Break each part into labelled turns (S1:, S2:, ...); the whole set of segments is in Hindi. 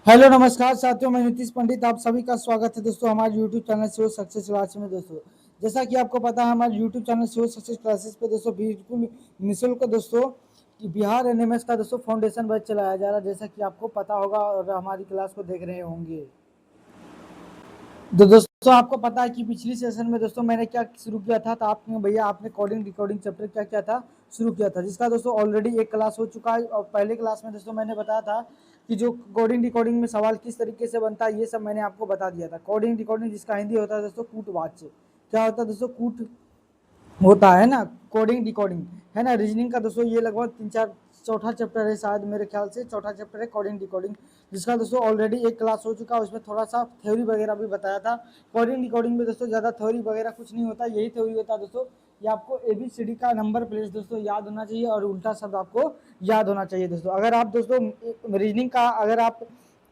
S1: हेलो नमस्कार साथियों, मैं नीतीश पंडित आप सभी का स्वागत है दोस्तों हमारे YouTube channel CO success classes में। दोस्तों जैसा कि आपको पता है हमारे YouTube channel CO success classes पे दोस्तों बिल्कुल निःशुल्क दोस्तों कि बिहार एनएमएस का दोस्तों फाउंडेशन बैच चलाया जा रहा है, जैसा कि आपको पता होगा और हमारी क्लास को देख रहे होंगे। तो दोस्तों आपको पता है कि पिछली सेशन में दोस्तों मैंने क्या शुरू किया था, तो आपने भैया आपने कोडिंग डिकोडिंग चैप्टर क्या क्या था शुरू किया था, जिसका दोस्तों ऑलरेडी एक क्लास हो चुका है। और पहले क्लास में दोस्तों मैंने बताया था कि जो कोडिंग डिकोडिंग में सवाल किस तरीके से बनता है, ये सब मैंने आपको बता दिया था। कोडिंग डिकोडिंग जिसका हिंदी होता है दोस्तों कूट वाच्य, क्या होता है दोस्तों कूट होता है ना, कोडिंग डिकोडिंग है ना। रीजनिंग का दोस्तों ये लगभग 3-4 चौथा चैप्टर है, शायद मेरे ख्याल से चौथा चैप्टर है कोडिंग डिकोडिंग, जिसका दोस्तों ऑलरेडी एक क्लास हो चुका है। उसमें थोड़ा सा थ्योरी वगैरह भी बताया था। कोडिंग डिकोडिंग में दोस्तों ज़्यादा थ्योरी वगैरह कुछ नहीं होता, यही थ्योरी होता है दोस्तों। ये आपको ABCD का नंबर प्लेस दोस्तों याद होना चाहिए और उल्टा शब्द आपको याद होना चाहिए दोस्तों। अगर आप दोस्तों रीजनिंग का अगर आप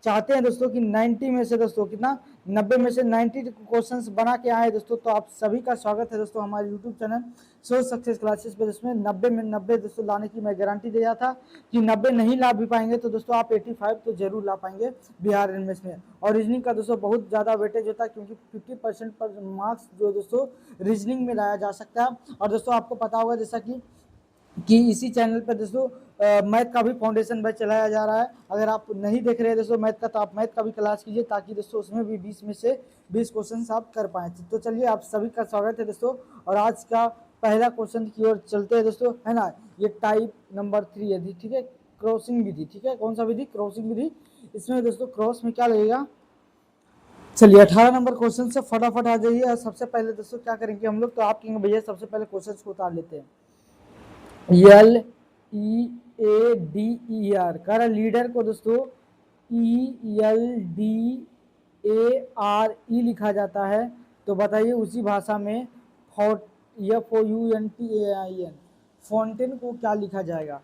S1: चाहते हैं दोस्तों कि 90 में से दोस्तों कितना 90 में से 90 क्वेश्चंस बना के आए दोस्तों, तो आप सभी का स्वागत है दोस्तों हमारे यूट्यूब चैनल सोच सक्सेस क्लासेस पे। जिसमें 90 में 90 दोस्तों लाने की मैं गारंटी दे रहा था कि 90 नहीं ला भी पाएंगे तो दोस्तों आप 85 तो जरूर ला पाएंगे बिहार एनएमएस में। और रीजनिंग का दोस्तों बहुत ज़्यादा वेटेज होता है, क्योंकि 50% पर मार्क्स जो दोस्तों रीजनिंग में लाया जा सकता है। और दोस्तों आपको पता होगा जैसा कि इसी चैनल पर दोस्तों मैथ का भी फाउंडेशन बैच चलाया जा रहा है। अगर आप नहीं देख रहे हैं दोस्तों मैथ का, तो आप मैथ का भी क्लास कीजिए, ताकि दोस्तों उसमें भी 20 में से 20 क्वेश्चन आप कर पाएँ। तो चलिए आप सभी का स्वागत है दोस्तों, और आज का पहला क्वेश्चन की ओर चलते हैं दोस्तों, है ना। ये टाइप नंबर 3 है, ठीक है, क्रॉसिंग विधि, ठीक है। कौन सा विधि? क्रॉसिंग विधि। इसमें दोस्तों क्रॉस में क्या लगेगा, चलिए 18 नंबर क्वेश्चन से फटाफट आ जाइए। और सबसे पहले दोस्तों क्या करेंगे हम लोग, तो आप कहेंगे भैया सबसे पहले क्वेश्चन को उतार लेते हैं। LEADER कर लीडर को दोस्तों ELDARE लिखा जाता है। तो बताइए उसी भाषा में FOUNTAIN फाउंटेन को क्या लिखा जाएगा।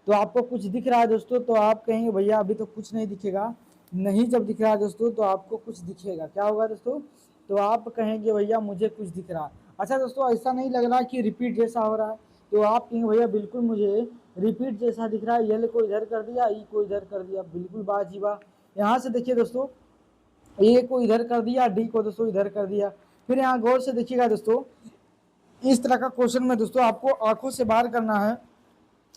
S1: तो आपको कुछ दिख रहा है दोस्तों, तो आप कहेंगे भैया अभी तो कुछ नहीं दिखेगा। नहीं जब दिख रहा है दोस्तों तो आपको कुछ दिखेगा, क्या होगा दोस्तों, तो आप कहेंगे भैया मुझे कुछ दिख रहा है। अच्छा दोस्तों ऐसा नहीं लग रहा कि रिपीट जैसा हो रहा है, तो आप कहेंगे भैया बिल्कुल मुझे रिपीट जैसा दिख रहा है। यल को इधर कर दिया, ई को इधर कर दिया, बिल्कुल बाजीबा। यहाँ से देखिए दोस्तों, ए को इधर कर दिया, डी को दोस्तों इधर कर दिया। फिर यहाँ गौर से देखिएगा दोस्तों, इस तरह का क्वेश्चन में दोस्तों आपको आंखों से बाहर करना है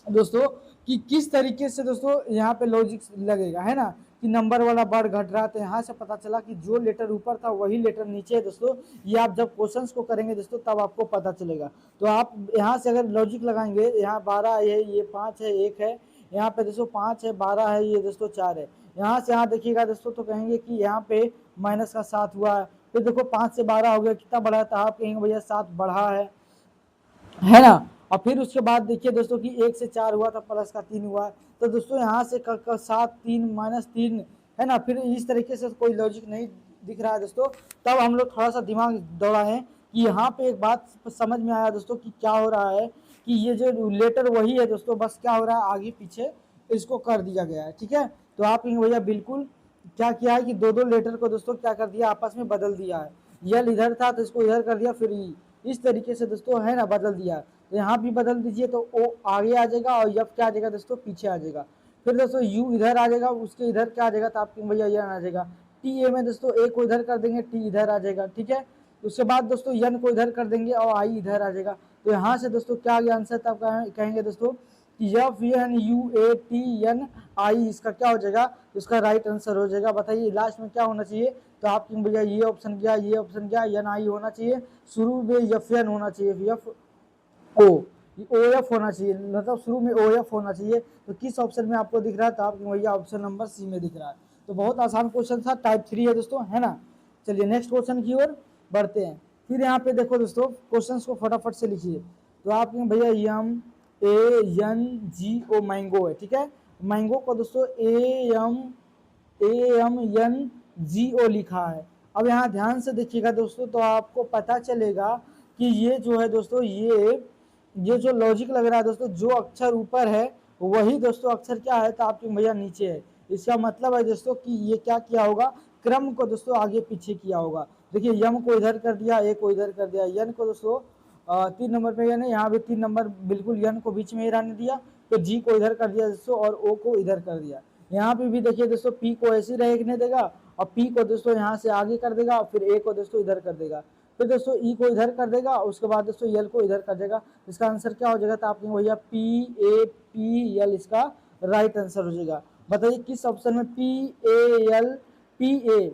S1: दोस्तों कि किस तरीके से दोस्तों यहाँ पे लॉजिक लगेगा, है ना, कि नंबर वाला बढ़ घट रहा है। तो यहाँ से पता चला कि जो लेटर ऊपर था वही लेटर नीचे है दोस्तों। ये आप जब क्वेश्चंस को करेंगे दोस्तों तब आपको पता चलेगा। तो आप यहाँ से अगर लॉजिक लगाएंगे, यहाँ 12 है, ये 5 है, 1 है, यहाँ पे दोस्तों 5 है, 12 है, ये दोस्तों 4 है। यहाँ से यहाँ देखिएगा दोस्तों, तो कहेंगे कि यहाँ पे माइनस का 7 हुआ है। फिर देखो 5 से 12 हो गया, कितना बढ़ा है, तो आप कहेंगे भैया 7 बढ़ा है ना। और फिर उसके बाद देखिए दोस्तों कि 1 से 4 हुआ था, प्लस का 3 हुआ। तो दोस्तों यहाँ से 7 3 -3 है ना। फिर इस तरीके से कोई लॉजिक नहीं दिख रहा है दोस्तों। तब हम लोग थोड़ा सा दिमाग दौड़ाएं कि यहाँ पे एक बात समझ में आया दोस्तों कि क्या हो रहा है, कि ये जो लेटर वही है दोस्तों, बस क्या हो रहा है आगे पीछे इसको कर दिया गया है, ठीक है। तो आप कहेंगे भैया बिल्कुल क्या किया है कि दो दो लेटर को दोस्तों क्या कर दिया, आपस में बदल दिया है। यल इधर था तो इसको इधर कर दिया, फिर इस तरीके से दोस्तों है ना बदल दिया। तो यहाँ भी बदल दीजिए तो ओ आगे आ जाएगा, और यफ क्या आ जाएगा दोस्तों, पीछे आ जाएगा। फिर दोस्तों यू इधर आ जाएगा, उसके इधर क्या आ जाएगा, तो आपके भैया यन आ जाएगा। टी ए में दोस्तों ए को इधर कर देंगे, टी इधर आ जाएगा, ठीक है। उसके बाद दोस्तों यन को इधर कर देंगे और आई इधर आ जाएगा। तो यहाँ से दोस्तों क्या आ गया आंसर, तब कहेंगे दोस्तों कि F N U A T N I, इसका क्या हो जाएगा, इसका राइट आंसर हो जाएगा। बताइए लास्ट में क्या होना चाहिए, तो आप भैया ये ऑप्शन गया, ये ऑप्शन गया, एन आई होना चाहिए, शुरू में एफ एन होना चाहिए, एफ ओ ओ एफ होना चाहिए, मतलब शुरू में ओ एफ होना चाहिए। तो किस ऑप्शन में आपको दिख रहा है, तो आपको भैया ऑप्शन नंबर सी में दिख रहा है। तो बहुत आसान क्वेश्चन था, टाइप 3 है दोस्तों, है ना। चलिए नेक्स्ट क्वेश्चन की ओर बढ़ते हैं। फिर यहाँ पे देखो दोस्तों क्वेश्चन को फटाफट से लिखिए। तो आप भैया यम A N G O mango है, ठीक है। मैंगो को दोस्तों AMAMGO लिखा है। अब यहाँ ध्यान से देखिएगा दोस्तों, तो आपको पता चलेगा कि ये जो है दोस्तों, ये जो लॉजिक लग रहा है दोस्तों, जो अक्षर ऊपर है वही दोस्तों अक्षर क्या है, तो आपके भैया नीचे है। इसका मतलब है दोस्तों कि ये क्या किया होगा, क्रम को दोस्तों आगे पीछे किया होगा। देखिए यम को इधर कर दिया, ए को इधर कर दिया, यन को दोस्तों 3 नंबर पे यानी यहाँ पे 3 नंबर बिल्कुल यन को बीच में ही रहने दिया। तो जी को इधर कर दिया दोस्तों, और ओ को इधर कर दिया। यहाँ पे भी देखिए दोस्तों पी को ऐसे रहने देगा और पी को दोस्तों यहाँ से आगे कर देगा, फिर ए को दोस्तों इधर कर देगा, फिर दोस्तों ई को इधर कर देगा, उसके बाद दोस्तों यल को इधर कर देगा। इसका आंसर क्या हो जाएगा? तो आपने भैया पी ए पी यल इसका राइट आंसर हो जाएगा। बताइए किस ऑप्शन में P A L P A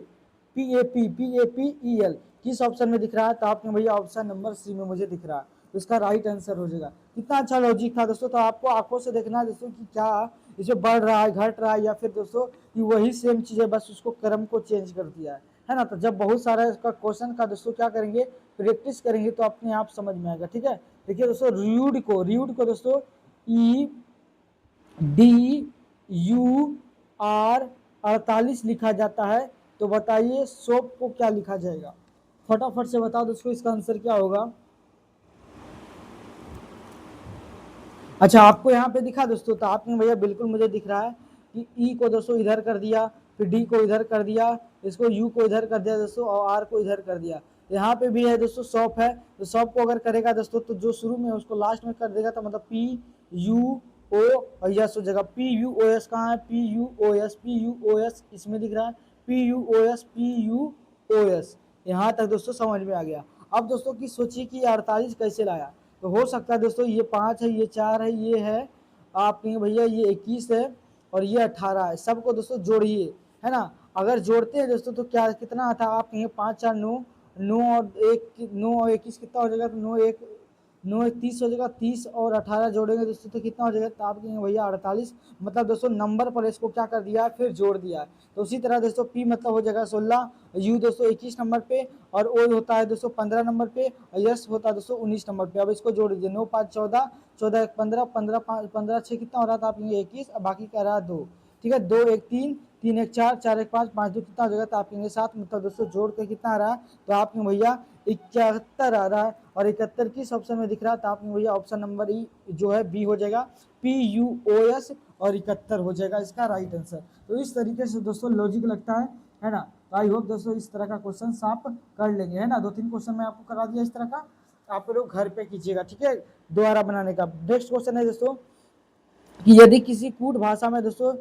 S1: P A P E L किस ऑप्शन में दिख रहा है? तो आपने भैया ऑप्शन नंबर सी में मुझे दिख रहा है, तो इसका राइट आंसर हो जाएगा। कितना अच्छा लॉजिक था दोस्तों। तो आपको आंखों से देखना है दोस्तों कि क्या इसमें बढ़ रहा है, घट रहा है, या फिर दोस्तों कि वही सेम चीज है, बस उसको क्रम को चेंज कर दिया है ना। तो जब बहुत सारा इसका क्वेश्चन का दोस्तों क्या करेंगे, प्रैक्टिस करेंगे, तो अपने आप समझ में आएगा। ठीक है, देखिए दोस्तों र्यूड को दोस्तों ई डी यू आर 48 लिखा जाता है। तो बताइए सोप को क्या लिखा जाएगा? फटाफट से बताओ दोस्तों इसका आंसर क्या होगा। अच्छा आपको यहाँ पे दिखा दोस्तों, तो आपने भैया बिल्कुल मुझे दिख रहा है कि ई को दोस्तों इधर कर दिया, फिर डी को इधर कर दिया, इसको यू को इधर कर दिया दोस्तों, और आर को इधर कर दिया। यहाँ पे भी है दोस्तों सॉप है, तो सॉप को अगर करेगा दोस्तों तो जो शुरू में उसको लास्ट में कर देगा, तो मतलब पी यू ओ और यस हो जाएगा। पी यू ओ एस कहाँ है? पी यू ओ एस इसमें दिख रहा है, पी यू ओ एस। यहाँ तक दोस्तों समझ में आ गया। अब दोस्तों की सोचिए कि 48 कैसे लाया। तो हो सकता है दोस्तों ये 5 है, ये 4 है, ये है आपके भैया ये 21 है और ये 18 है। सबको दोस्तों जोड़िए, है ना। अगर जोड़ते हैं दोस्तों तो क्या कितना आता है? आप कहेंगे 5 4 9, 9 और 1 9 और 21 कितना हो जाएगा? तो 9 1 30 हो जाएगा। 30 और 18 जोड़ेंगे दोस्तों तो कितना हो जाएगा? तो आप कहेंगे भैया 48। मतलब दोस्तों नंबर पर इसको क्या कर दिया, फिर जोड़ दिया। तो उसी तरह दोस्तों पी मतलब हो जाएगा 16, यू दोस्तों 21 नंबर पे, और ओ होता है दोस्तों 15 नंबर पे, और यस होता है दोस्तों 19 नंबर पे। अब इसको जोड़ दीजिए, 9 5 14, 14 1 15, 15 5 15 6 कितना हो रहा था? आप ये 21, और बाकी कह रहा है 2। ठीक है, 2 1 3, 3 1 4, 4 1 5, 5 2 कितना हो जाएगा? तो आप कहेंगे 7। मतलब दोस्तों जोड़ के कितना आ रहा है? तो आपके भैया 71 आ रहा है। और 71 किस ऑप्शन में दिख रहा है? तो आपने भैया ऑप्शन नंबर ई जो है बी हो जाएगा, पी यू ओ एस और 71 हो जाएगा इसका राइट आंसर। तो इस तरीके से दोस्तों लॉजिक लगता है ना। तो आई होप दोस्तों इस तरह का क्वेश्चन आप कर लेंगे, है ना। 2 3 क्वेश्चन मैं आपको करा दिया इस तरह का, आप लोग घर पे कीजिएगा। ठीक है, दोबारा बनाने का। नेक्स्ट क्वेश्चन है दोस्तों कि यदि किसी कूट भाषा में दोस्तों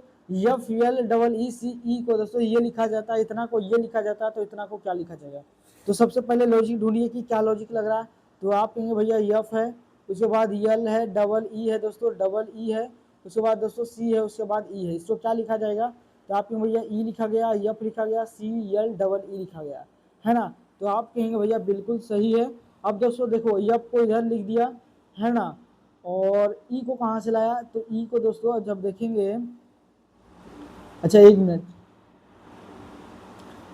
S1: एफ एल डबल ई सी ई को दोस्तों ये लिखा जाता है, इतना को ये लिखा जाता है, तो इतना को क्या लिखा जाएगा? तो सबसे पहले लॉजिक ढूंढिए कि क्या लॉजिक लग रहा है। तो आप कहेंगे भैया यफ है, उसके बाद यल है, डबल ई है दोस्तों, डबल ई है, उसके बाद दोस्तों सी है, उसके बाद ई है। इसको क्या लिखा जाएगा? तो आप कहेंगे भैया ई लिखा गया, यफ लिखा गया, सी यल डबल ई लिखा गया, है ना। तो आप कहेंगे भैया बिल्कुल सही है। अब दोस्तों देखो यफ को इधर लिख दिया, है ना, और ई को कहाँ से लाया? तो ई को दोस्तों जब देखेंगे, अच्छा एक मिनट,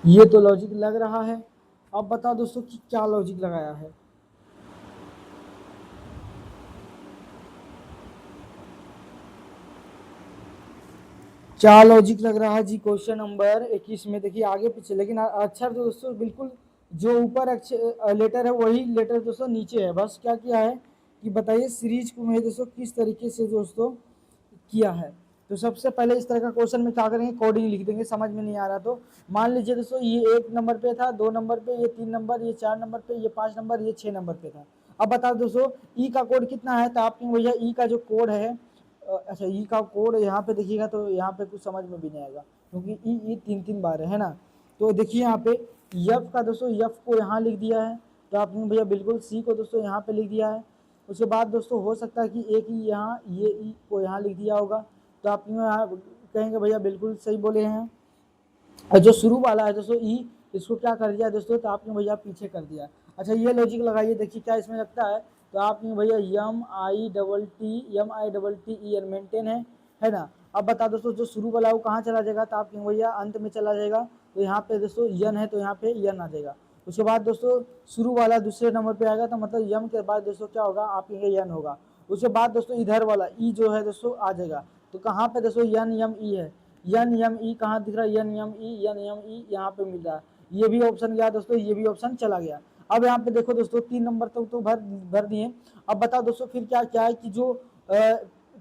S1: ये तो लॉजिक लग रहा है। अब बताओ दोस्तों कि क्या लॉजिक लगाया है। क्या लॉजिक लग रहा है जी क्वेश्चन नंबर 21 में? देखिए आगे पीछे, लेकिन अक्षर तो दोस्तों बिल्कुल जो ऊपर अक्षर लेटर है वही लेटर दोस्तों नीचे है। बस क्या किया है कि बताइए सीरीज को मैं दोस्तों किस तरीके से दोस्तों किया है। तो सबसे पहले इस तरह का क्वेश्चन में क्या करेंगे, कोडिंग लिख देंगे। समझ में नहीं आ रहा तो मान लीजिए दोस्तों ये 1 नंबर पे था, 2 नंबर पे, ये 3 नंबर, ये 4 नंबर पे, ये 5 नंबर, ये 6 नंबर पे था। अब बताओ दोस्तों ई का कोड कितना है? तो आपके भैया ई का जो कोड है, अच्छा ई का कोड यहाँ पे देखिएगा तो यहाँ पे कुछ समझ में भी नहीं आएगा, क्योंकि ई 3 3 बार है ना। तो देखिए यहाँ पे यफ का दोस्तों यफ को यहाँ लिख दिया है, तो आपने भैया बिल्कुल सी को दोस्तों यहाँ पे लिख दिया है। उसके बाद दोस्तों हो सकता है कि एक ही यहाँ ये ई को यहाँ लिख दिया होगा, तो आप यहाँ कहेंगे भैया बिल्कुल सही बोले हैं। और जो शुरू वाला है दोस्तों ई, इसको क्या कर दिया दोस्तों? तो आपने भैया पीछे कर दिया। अच्छा ये लॉजिक लगाइए, देखिए क्या इसमें लगता है। तो आपने भैया M I double T E है ना। अब बता दोस्तों जो शुरू वाला वो कहाँ चला जाएगा? तो आपके भैया अंत में चला जाएगा। तो यहाँ पे दोस्तों यन है, तो यहाँ पे यन आ जाएगा। उसके बाद दोस्तों शुरू वाला दूसरे नंबर पे आएगा, तो मतलब यम के बाद दोस्तों क्या होगा? आप कहेंगे यन होगा। उसके बाद दोस्तों इधर वाला ई जो है दोस्तों आ जाएगा। तो कहाँ पे दोस्तों यन यम ई है, यन यम ई कहाँ दिख रहा है? यन यम ई यहाँ पे मिल रहा है। ये भी ऑप्शन गया दोस्तों, ये भी ऑप्शन चला गया। अब यहाँ पे देखो दोस्तों 3 नंबर तक तो भर दिए। अब बताओ दोस्तों फिर क्या क्या है कि जो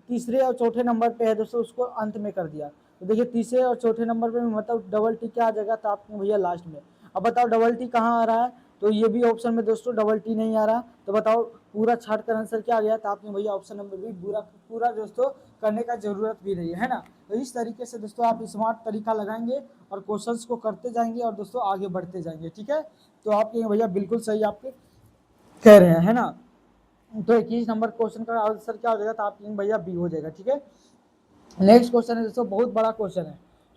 S1: तीसरे और चौथे नंबर पे है दोस्तों उसको अंत में कर दिया। तो देखिए तीसरे और चौथे नंबर पे मतलब डबल टी क्या आ जाएगा? तो आपने भैया लास्ट में। अब बताओ डबल टी कहाँ आ रहा है? तो ये भी ऑप्शन में दोस्तों डबल टी नहीं आ रहा। तो बताओ पूरा छाट का आंसर क्या आ गया? तो आपने भैया ऑप्शन नंबर भी पूरा पूरा दोस्तों करने का जरूरत भी नहीं है ना। तो इस तरीके से दोस्तों आप स्मार्ट तरीका लगाएंगे और क्वेश्चंस को करते जाएंगे और दोस्तों आगे बढ़ते जाएंगे। ठीक है, तो आप कहेंगे भैया बिल्कुल सही आपके कह रहे हैं, है ना। तो 21 नंबर क्वेश्चन का आंसर क्या हो जाएगा, तो आप कहेंगे भैया बी हो जाएगा। ठीक है, नेक्स्ट क्वेश्चन है दोस्तों, बहुत बड़ा क्वेश्चन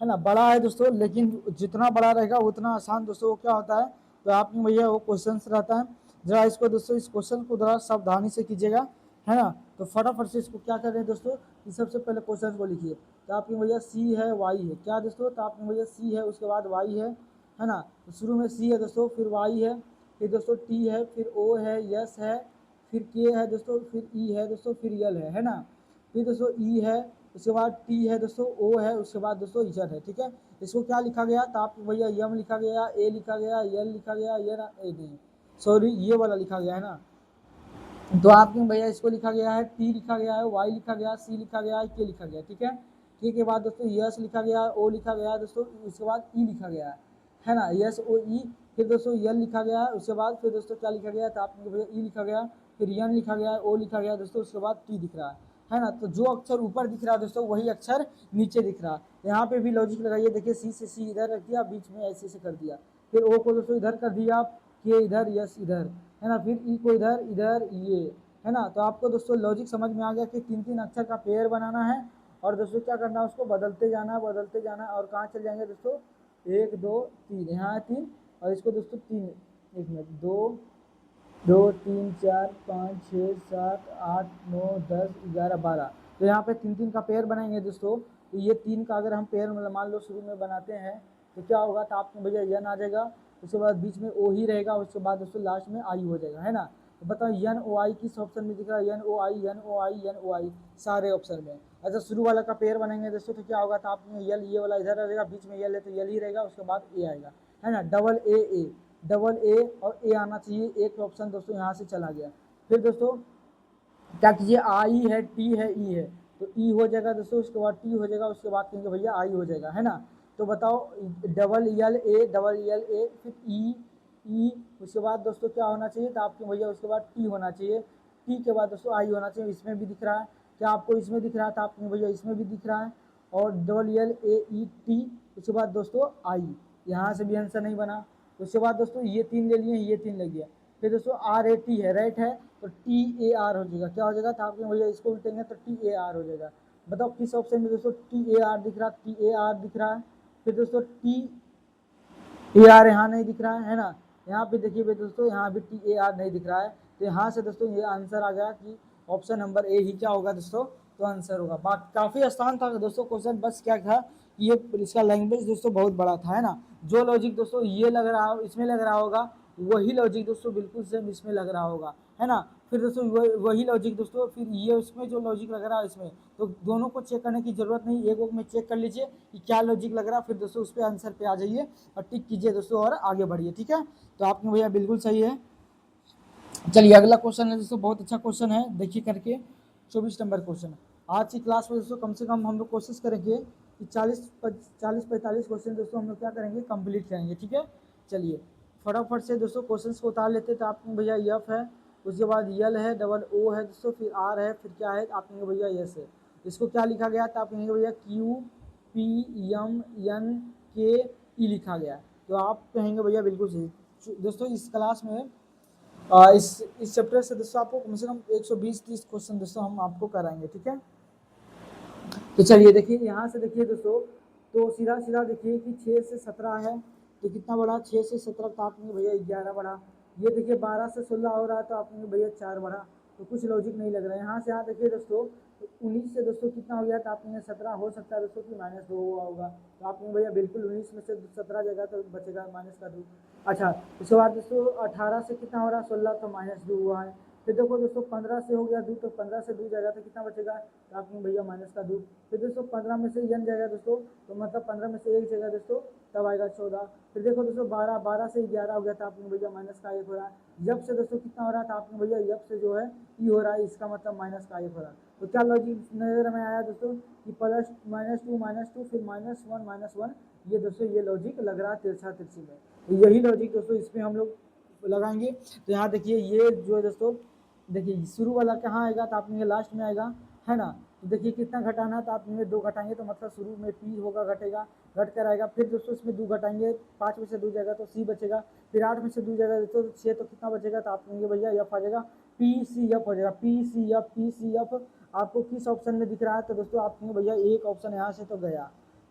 S1: है ना, बड़ा है दोस्तों, लेकिन जितना बड़ा रहेगा उतना आसान दोस्तों वो क्या होता है, तो आप भैया वो क्वेश्चन रहता है। जरा इसको दोस्तों, इस क्वेश्चन को जरा सावधानी से कीजिएगा, है ना। तो फटाफट से इसको क्या कर रहे हैं दोस्तों, कि सबसे पहले क्वेश्चन को लिखिए। तो आपके भैया सी है वाई है क्या दोस्तों, तो आपके भैया सी है, उसके बाद वाई है ना। तो शुरू में सी है दोस्तों, फिर वाई है, फिर दोस्तों टी है, फिर ओ है, यस है, फिर के है दोस्तों, फिर ई है दोस्तों, फिर यल है ना। फिर दोस्तों ई है, उसके बाद टी है दोस्तों, ओ है, उसके बाद दोस्तों इजड है। ठीक है, इसको क्या लिखा गया, तो आप भैया यम लिखा गया, ए लिखा गया, यल लिखा गया, ये ना ए नहीं सॉरी ये वाला लिखा गया है ना। तो आपके भैया इसको लिखा गया है, टी लिखा गया है, वाई लिखा गया, सी लिखा गया है, के लिखा गया। ठीक है, के के बाद दोस्तों यस लिखा गया, ओ लिखा गया दोस्तों, उसके बाद ई लिखा गया है ना, यस ओ ई। फिर दोस्तों यल लिखा गया, उसके बाद फिर दोस्तों क्या लिखा गया, तो आपके भैया ई लिखा गया, फिर यन लिखा गया, ओ लिखा गया दोस्तों, उसके बाद टी दिख रहा है ना। तो जो अक्षर ऊपर दिख रहा है दोस्तों वही अक्षर नीचे दिख रहा है। यहाँ पे भी लॉजिक लगाइए, देखिए सी से सी इधर रख दिया, बीच में ऐसे कर दिया, फिर ओ को दोस्तों इधर कर दिया, के इधर, यस इधर, है ना, फिर ई को इधर इधर ये, है ना। तो आपको दोस्तों लॉजिक समझ में आ गया कि 3-3 अक्षर का पेयर बनाना है और दोस्तों क्या करना है, उसको बदलते जाना है, बदलते जाना है, और कहाँ चल जाएंगे दोस्तों, 1 2 3, यहाँ है 3, और इसको दोस्तों 3, 1 मिनट, 2 2 3 4 5 6 7 8 9 10 11 12। तो यहाँ पे 3-3 का पेयर बनाएंगे दोस्तों। तो ये 3 का अगर हम पेयर मान लो शुरू में बनाते हैं तो क्या होगा, तो आपको भैया यन आ जाएगा, उसके बाद बीच में ओ ही रहेगा, उसके बाद दोस्तों लास्ट में आई हो जाएगा, है ना। तो बताओ यन ओ आई किस ऑप्शन में दिख रहा है, यन ओ आई यन ओ आई यन ओ आई, सारे ऑप्शन में। अच्छा शुरू वाला का पेयर बनेंगे दोस्तों, तो क्या होगा, तो आप यल ये वाला इधर रहेगा, बीच में यल है तो यल ही रहेगा, उसके बाद ए आएगा, है ना, डबल ए और ए आना चाहिए, एक ऑप्शन दोस्तों यहाँ से चला गया। फिर दोस्तों क्या कीजिए, आई है, टी है, ई है, तो ई हो जाएगा दोस्तों, उसके बाद टी हो जाएगा, उसके बाद कहेंगे भैया आई हो जाएगा, है ना। तो बताओ डबल यल ए, फिर ई, उसके बाद दोस्तों क्या होना चाहिए, तो आपके भैया उसके बाद टी होना चाहिए, टी के बाद दोस्तों आई होना चाहिए। इसमें भी दिख रहा है, क्या आपको इसमें दिख रहा है, तो आपके भैया इसमें भी दिख रहा है, और डबल यल ए ई टी, उसके बाद दोस्तों आई, यहाँ से भी आंसर नहीं बना। उसके बाद दोस्तों ये 3 ले लिए, ये 3 ले लिया, फिर दोस्तों आर ए टी है, राइट है, तो टी ए आर हो जाएगा, क्या हो जाएगा, तो आपके भैया इसको उल्टेंगे तो टी ए आर हो जाएगा। बताओ किस ऑप्शन में दोस्तों टी ए आर दिख रहा है, टी ए आर दिख रहा है। फिर दोस्तों टी ए आर यहाँ नहीं दिख रहा है ना, यहाँ पे देखिए दोस्तों यहाँ भी टी ए आर नहीं दिख रहा है। तो यहाँ से दोस्तों ये आंसर आ गया कि ऑप्शन नंबर ए ही क्या होगा दोस्तों, तो आंसर होगा। बाकी काफ़ी आसान था दोस्तों क्वेश्चन, बस क्या था कि ये इसका लैंग्वेज दोस्तों बहुत बड़ा था, है ना। जो लॉजिक दोस्तों ये लग रहा इसमें लग रहा होगा वही लॉजिक दोस्तों बिल्कुल सेम इसमें लग रहा होगा, है ना। फिर दोस्तों वही लॉजिक दोस्तों फिर ये इसमें जो लॉजिक लग रहा है इसमें, तो दोनों को चेक करने की जरूरत नहीं, एक में चेक कर लीजिए कि क्या लॉजिक लग रहा है, फिर दोस्तों उस पर आंसर पे आ जाइए और टिक कीजिए दोस्तों और आगे बढ़िए। ठीक है, तो आपके भैया बिल्कुल सही है। चलिए अगला क्वेश्चन है दोस्तों, बहुत अच्छा क्वेश्चन है, देखिए करके 24 नंबर क्वेश्चन। आज की क्लास में दोस्तों कम से कम हम लोग कोशिश करेंगे कि 40-45 क्वेश्चन दोस्तों हम लोग क्या करेंगे, कंप्लीट करेंगे। ठीक है, चलिए फटाफट से दोस्तों क्वेश्चन को उतार लेते। तो आपके भैया यफ है, उसके बाद यल है, डबल ओ है दोस्तों, फिर आर है, फिर क्या है, आप कहेंगे भैया यस है। इसको क्या लिखा गया, तो आप कहेंगे भैया क्यू पी एम एन के ई लिखा गया। तो आप कहेंगे भैया बिल्कुल सही। दोस्तों इस क्लास में इस चैप्टर से दोस्तों आपको कम से कम 120-30 क्वेश्चन दोस्तों हम आपको कराएंगे। ठीक है, तो चलिए देखिए यहाँ से देखिए दोस्तों, तो सीधा सीधा देखिए कि 6 से 17 है, तो कितना बढ़ा, 6 से 17, तो आपने भैया 11 बढ़ा। ये देखिए 12 से 16 हो रहा है, तो आपने भैया 4 बढ़ा। तो कुछ लॉजिक नहीं लग रहा है। यहाँ से यहाँ देखिए दोस्तों, तो 19 से दोस्तों कितना हो गया, तो आपने 17 हो सकता है दोस्तों कि -2 हुआ होगा। तो आपने भैया बिल्कुल 19 में से 17 जगह तो बचेगा -2। अच्छा उसके बाद दोस्तों 18 से कितना हो रहा है, 16, तो -2 हुआ है। फिर देखो दोस्तों 15 से हो गया 2, तो 15 से 2 जाएगा तो कितना बचेगा, तो आपने भैया -2। फिर दोस्तों 15 में से यन जाएगा दोस्तों, तो मतलब 15 में से 1 जाएगा दोस्तों, तब आएगा 14। फिर देखो दोस्तों 12 से 11 हो गया, तो आपने भैया -1 हो रहा है। जब से दोस्तों कितना हो रहा था, आपने भैया जब से जो है ई हो रहा है, इसका मतलब -1 हो रहा है। तो क्या लॉजिक नजर में आया दोस्तों कि प्लस -2 फिर -1 ये दोस्तों ये लॉजिक लग रहा है तिरछा तिरछी में। तो यही लॉजिक दोस्तों इसमें हम लोग लगाएंगे। तो यहाँ देखिए ये जो है दोस्तों, देखिए शुरू वाला कहाँ आएगा, तो आपने लास्ट में आएगा, है ना। तो देखिए कितना घटाना है, तो आप इनमें 2 घटाएंगे तो मतलब शुरू में पी होगा, घटेगा, घट कर आएगा। फिर दोस्तों इसमें 2 घटाएंगे, 5 में से 2 जाएगा तो सी बचेगा, फिर 8 में से 2 जाएगा दोस्तों तो 6, तो कितना बचेगा, तो आप कहेंगे भैया एफ आ जाएगा, पी सी एफ हो जाएगा, P C F, P C F. आपको किस ऑप्शन में दिख रहा है, तो दोस्तों आप कहेंगे भैया एक ऑप्शन यहाँ से तो गया,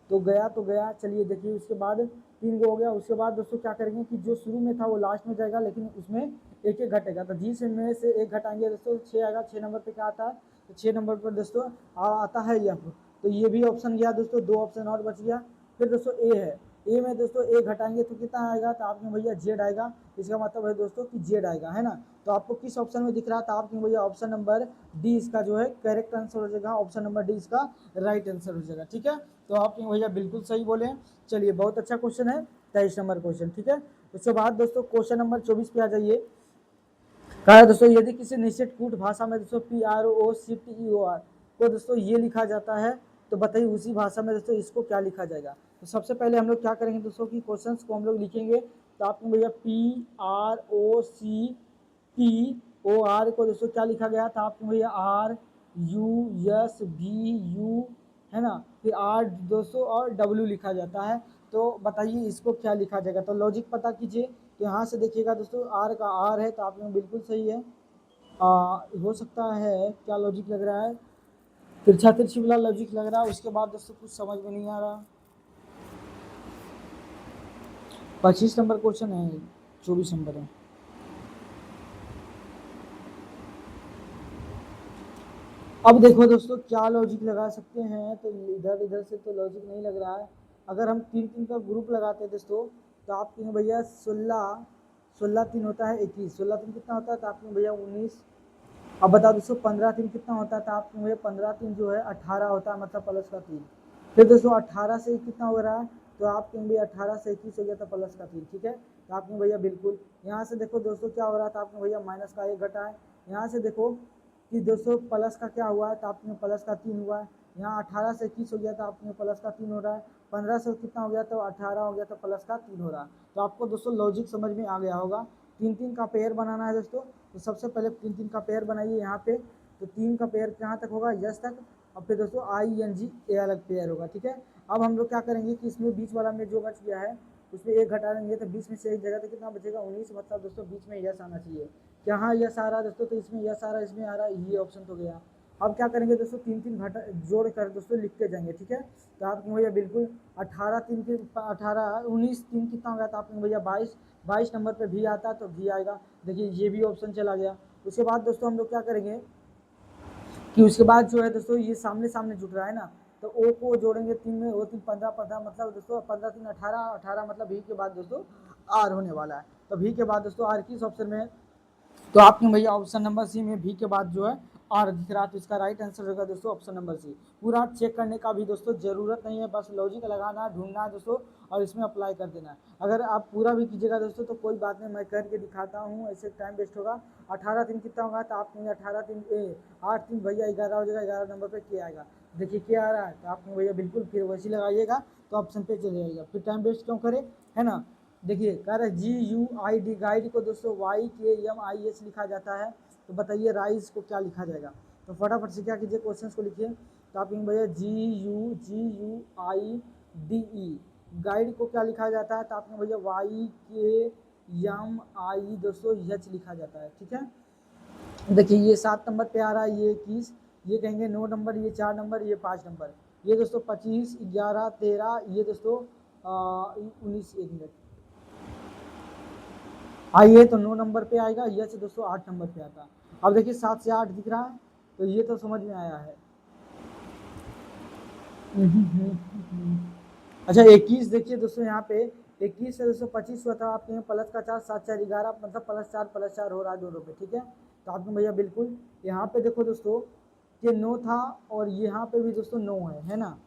S1: तो गया। चलिए देखिए उसके बाद 3 गो हो गया। उसके बाद दोस्तों क्या करेंगे कि जो शुरू में था वो लास्ट में जाएगा, लेकिन उसमें एक एक घटेगा, तो जी में से एक घटाएंगे दोस्तों 6 आएगा। 6 नंबर पे क्या आता है, तो 6 नंबर पर दोस्तों आता है एफ, तो ये भी ऑप्शन गया दोस्तों, 2 ऑप्शन और बच गया। फिर दोस्तों ए है, ए में दोस्तों ए घटाएंगे तो कितना आएगा, तो आपने भैया जेड आएगा, इसका मतलब है दोस्तों कि जेड आएगा, है ना। तो आपको किस ऑप्शन में दिख रहा था, आपने भैया ऑप्शन नंबर डी इसका जो है करेक्ट आंसर हो जाएगा, ऑप्शन नंबर डी इसका राइट आंसर हो जाएगा, ठीक है। तो आपने भैया बिल्कुल सही बोले। चलिए बहुत अच्छा क्वेश्चन है, 23 नंबर क्वेश्चन, ठीक है। उसके बाद दोस्तों क्वेश्चन नंबर 24 पे आ जाइए। कहा दोस्तों यदि किसी निश्चित कूट भाषा में दोस्तों PROCTEOR को दोस्तों ये लिखा जाता है, तो बताइए उसी भाषा में दोस्तों इसको क्या लिखा जाएगा। तो सबसे पहले हम लोग क्या करेंगे दोस्तों कि क्वेश्चंस को हम लोग लिखेंगे। तो आपको भैया PROCTOR को दोस्तों क्या लिखा गया था, आपको भैया RUSVU, है ना, फिर R दोस्तों और W लिखा जाता है। तो बताइए इसको क्या लिखा जाएगा, तो लॉजिक पता कीजिए। तो यहाँ से देखिएगा दोस्तों आर का आर है, तो आप लोग बिल्कुल सही है। हो सकता है क्या लॉजिक लग रहा है, तिरछा तिरछी वाला लॉजिक लग रहा है। उसके बाद दोस्तों कुछ समझ में नहीं आ रहा। 25 नंबर क्वेश्चन है, 24 नंबर है। अब देखो दोस्तों क्या लॉजिक लगा सकते हैं, तो इधर इधर से तो लॉजिक नहीं लग रहा है। अगर हम 3 का ग्रुप लगाते हैं दोस्तों, तो आप कहेंगे भैया 16 16 3 होता है 21, 16 3 कितना होता है, तो आप कहेंगे भैया 19। अब बता दोस्तों 15 3 कितना होता है, तो आप कहेंगे 15 3 जो है 18 होता है, मतलब प्लस का 3। फिर दोस्तों 18 से कितना हो रहा है, तो आप कहेंगे 18 से 21 हो गया, तो प्लस का 3, ठीक है। तो आप कहेंगे भैया बिल्कुल। यहाँ से देखो दोस्तों क्या हो रहा था, आपने भैया माइनस का 1 घटा है। यहाँ से देखो कि दोस्तों प्लस का क्या हुआ है, तो आपने प्लस का 3 हुआ है। यहाँ 18 से 21 हो गया, तो आपने प्लस का 3 हो रहा है। 15 से कितना हो गया, तो 18 हो गया, तो प्लस का 3 हो रहा है। तो आपको दोस्तों लॉजिक समझ में आ गया होगा। 3 का पेयर बनाना है दोस्तों, तो सबसे पहले 3 का पेयर बनाइए यहाँ पे। तो 3 का पेयर कहाँ तक होगा, यस तक। और फिर दोस्तों ING ए अलग पेयर होगा, ठीक है। अब हम लोग क्या करेंगे कि इसमें बीच वाला में जो बच गया है उसमें 1 घटा देंगे, तो 20 में से 1 जगह तो कितना बचेगा 19, मतलब दोस्तों बीच में यस आना चाहिए। यहाँ यस आ रहा है दोस्तों, तो इसमें यस आ रहा है, इसमें आ रहा है, ये ऑप्शन तो गया। अब क्या करेंगे दोस्तों 3 घटा जोड़ कर दोस्तों लिखते जाएंगे, ठीक है। तो आपको भैया बिल्कुल 18 3 के 18 19 3 कितना हो गया, तो आपको भैया 22 नंबर पे भी आता है, तो भी आएगा। देखिए ये भी ऑप्शन चला गया। उसके बाद दोस्तों हम लोग क्या करेंगे कि उसके बाद जो है दोस्तों ये सामने सामने जुट रहा है ना, तो ओ को जोड़ेंगे 3 में, ओ 3 15 15, मतलब दोस्तों 15 3 18 18, मतलब भी के बाद दोस्तों आर होने वाला है। तो भी के बाद दोस्तों आर किस ऑप्शन में है, तो आपने भैया ऑप्शन नंबर सी में भी के बाद जो है आर दिख रहा है, तो इसका राइट आंसर होगा दोस्तों ऑप्शन नंबर सी। पूरा चेक करने का भी दोस्तों जरूरत नहीं है, बस लॉजिक लगाना है, ढूंढना है दोस्तों, और इसमें अप्लाई कर देना है। अगर आप पूरा भी कीजिएगा दोस्तों तो कोई बात नहीं, मैं करके दिखाता हूँ, ऐसे टाइम वेस्ट होगा। 18 3 कितना होगा, तो आप 18 3 8 3 भैया 11 हो जाएगा, 11 नंबर पर क्या आएगा, देखिए क्या आ रहा है, तो आपने भैया बिल्कुल फिर वैसे लगाइएगा, तो ऑप्शन पे चले जाइएगा, फिर टाइम वेस्ट क्यों करें, है ना। देखिए कह रहे GUID गाइड को दोस्तों YKMIH लिखा जाता है, तो बताइए राइस को क्या लिखा जाएगा। तो फटाफट से क्या कीजिए क्वेश्चंस को लिखिए। तो आप भैया GUIDE गाइड को क्या लिखा जाता है, तो आपने भैया YKMI दोस्तों H लिखा जाता है, ठीक है। देखिए ये 7 नंबर पे आ रहा है, ये 21, ये कहेंगे 9 नंबर, ये 4 नंबर, ये 5 नंबर, ये दोस्तों 25 11 13, ये दोस्तों 19, 1 मिनट आइए, तो 9 नंबर पे आएगा, यह दोस्तों 8 नंबर पे आता है। अब देखिए 7 से 8 दिख रहा है, तो ये तो समझ में आया है। अच्छा 21 देखिए दोस्तों, यहाँ पे 21 से दोस्तों 25 हुआ था, आपके यहाँ प्लस का 4 7 4 11, मतलब प्लस 4 हो रहा है दोनों पे, ठीक है। तो आपने भैया बिल्कुल यहाँ पे देखो दोस्तों कि 9 था, और यहाँ पे भी दोस्तों 9 है ना।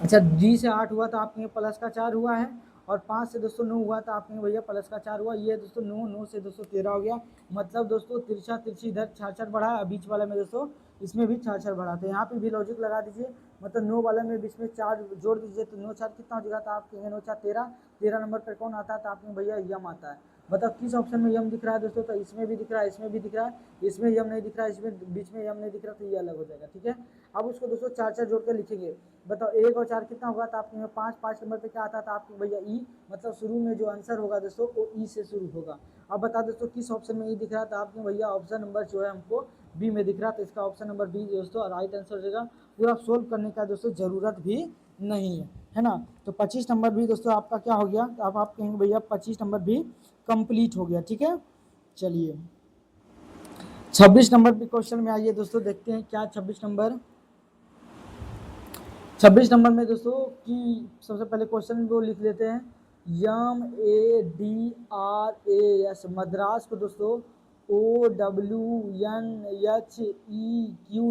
S1: अच्छा जी से 8 हुआ, तो आपके प्लस का 4 हुआ है, और 5 से दोस्तों 9 हुआ, तो आपके भैया प्लस का 4 हुआ, ये दोस्तों 9 9 से दोस्तों 13 हो गया। मतलब दोस्तों तिरछा तिरछी इधर 4 4 बढ़ा है, बीच वाले में दोस्तों इसमें भी 4 बढ़ाते हैं। यहाँ पे भी लॉजिक लगा दीजिए, मतलब 9 वाले में बीच में 4 जोड़ दीजिए तो 9 4 कितना हो जाएगा, तो आप कहेंगे 9 4 13, 13 नंबर पर कौन आता है, तो आपने भैया यम आता है। बताओ किस ऑप्शन में यम दिख रहा है दोस्तों, तो इसमें भी दिख रहा है, इसमें भी दिख रहा है, इसमें यम नहीं दिख रहा है, इसमें बीच में यम नहीं दिख रहा, तो ये अलग हो जाएगा। ठीक है, अब उसको दोस्तों 4 जोड़ कर लिखेंगे। बताओ 1 और 4 कितना होगा, तो आपके 5, 5 नंबर पे क्या आता था आपके भैया ई, मतलब शुरू में जो आंसर होगा दोस्तों वो ई से शुरू होगा। अब बता दोस्तों किस ऑप्शन में ई दिख रहा है, तो आपके भैया ऑप्शन नंबर जो है हमको बी में दिख रहा, तो इसका ऑप्शन नंबर बी दोस्तों राइट आंसर हो जाएगा। पूरा सोल्व करने का दोस्तों जरूरत भी नहीं है ना। तो 25 नंबर भी दोस्तों आपका क्या हो गया, तो अब आप कहेंगे भैया 25 नंबर भी कंप्लीट हो गया। ठीक है, चलिए 26 नंबर पे क्वेश्चन में आइए दोस्तों, देखते हैं क्या 26 नंबर में दोस्तों कि सबसे पहले क्वेश्चन वो लिख लेते हैं, MADRAS मद्रास को दोस्तों OWNHEQ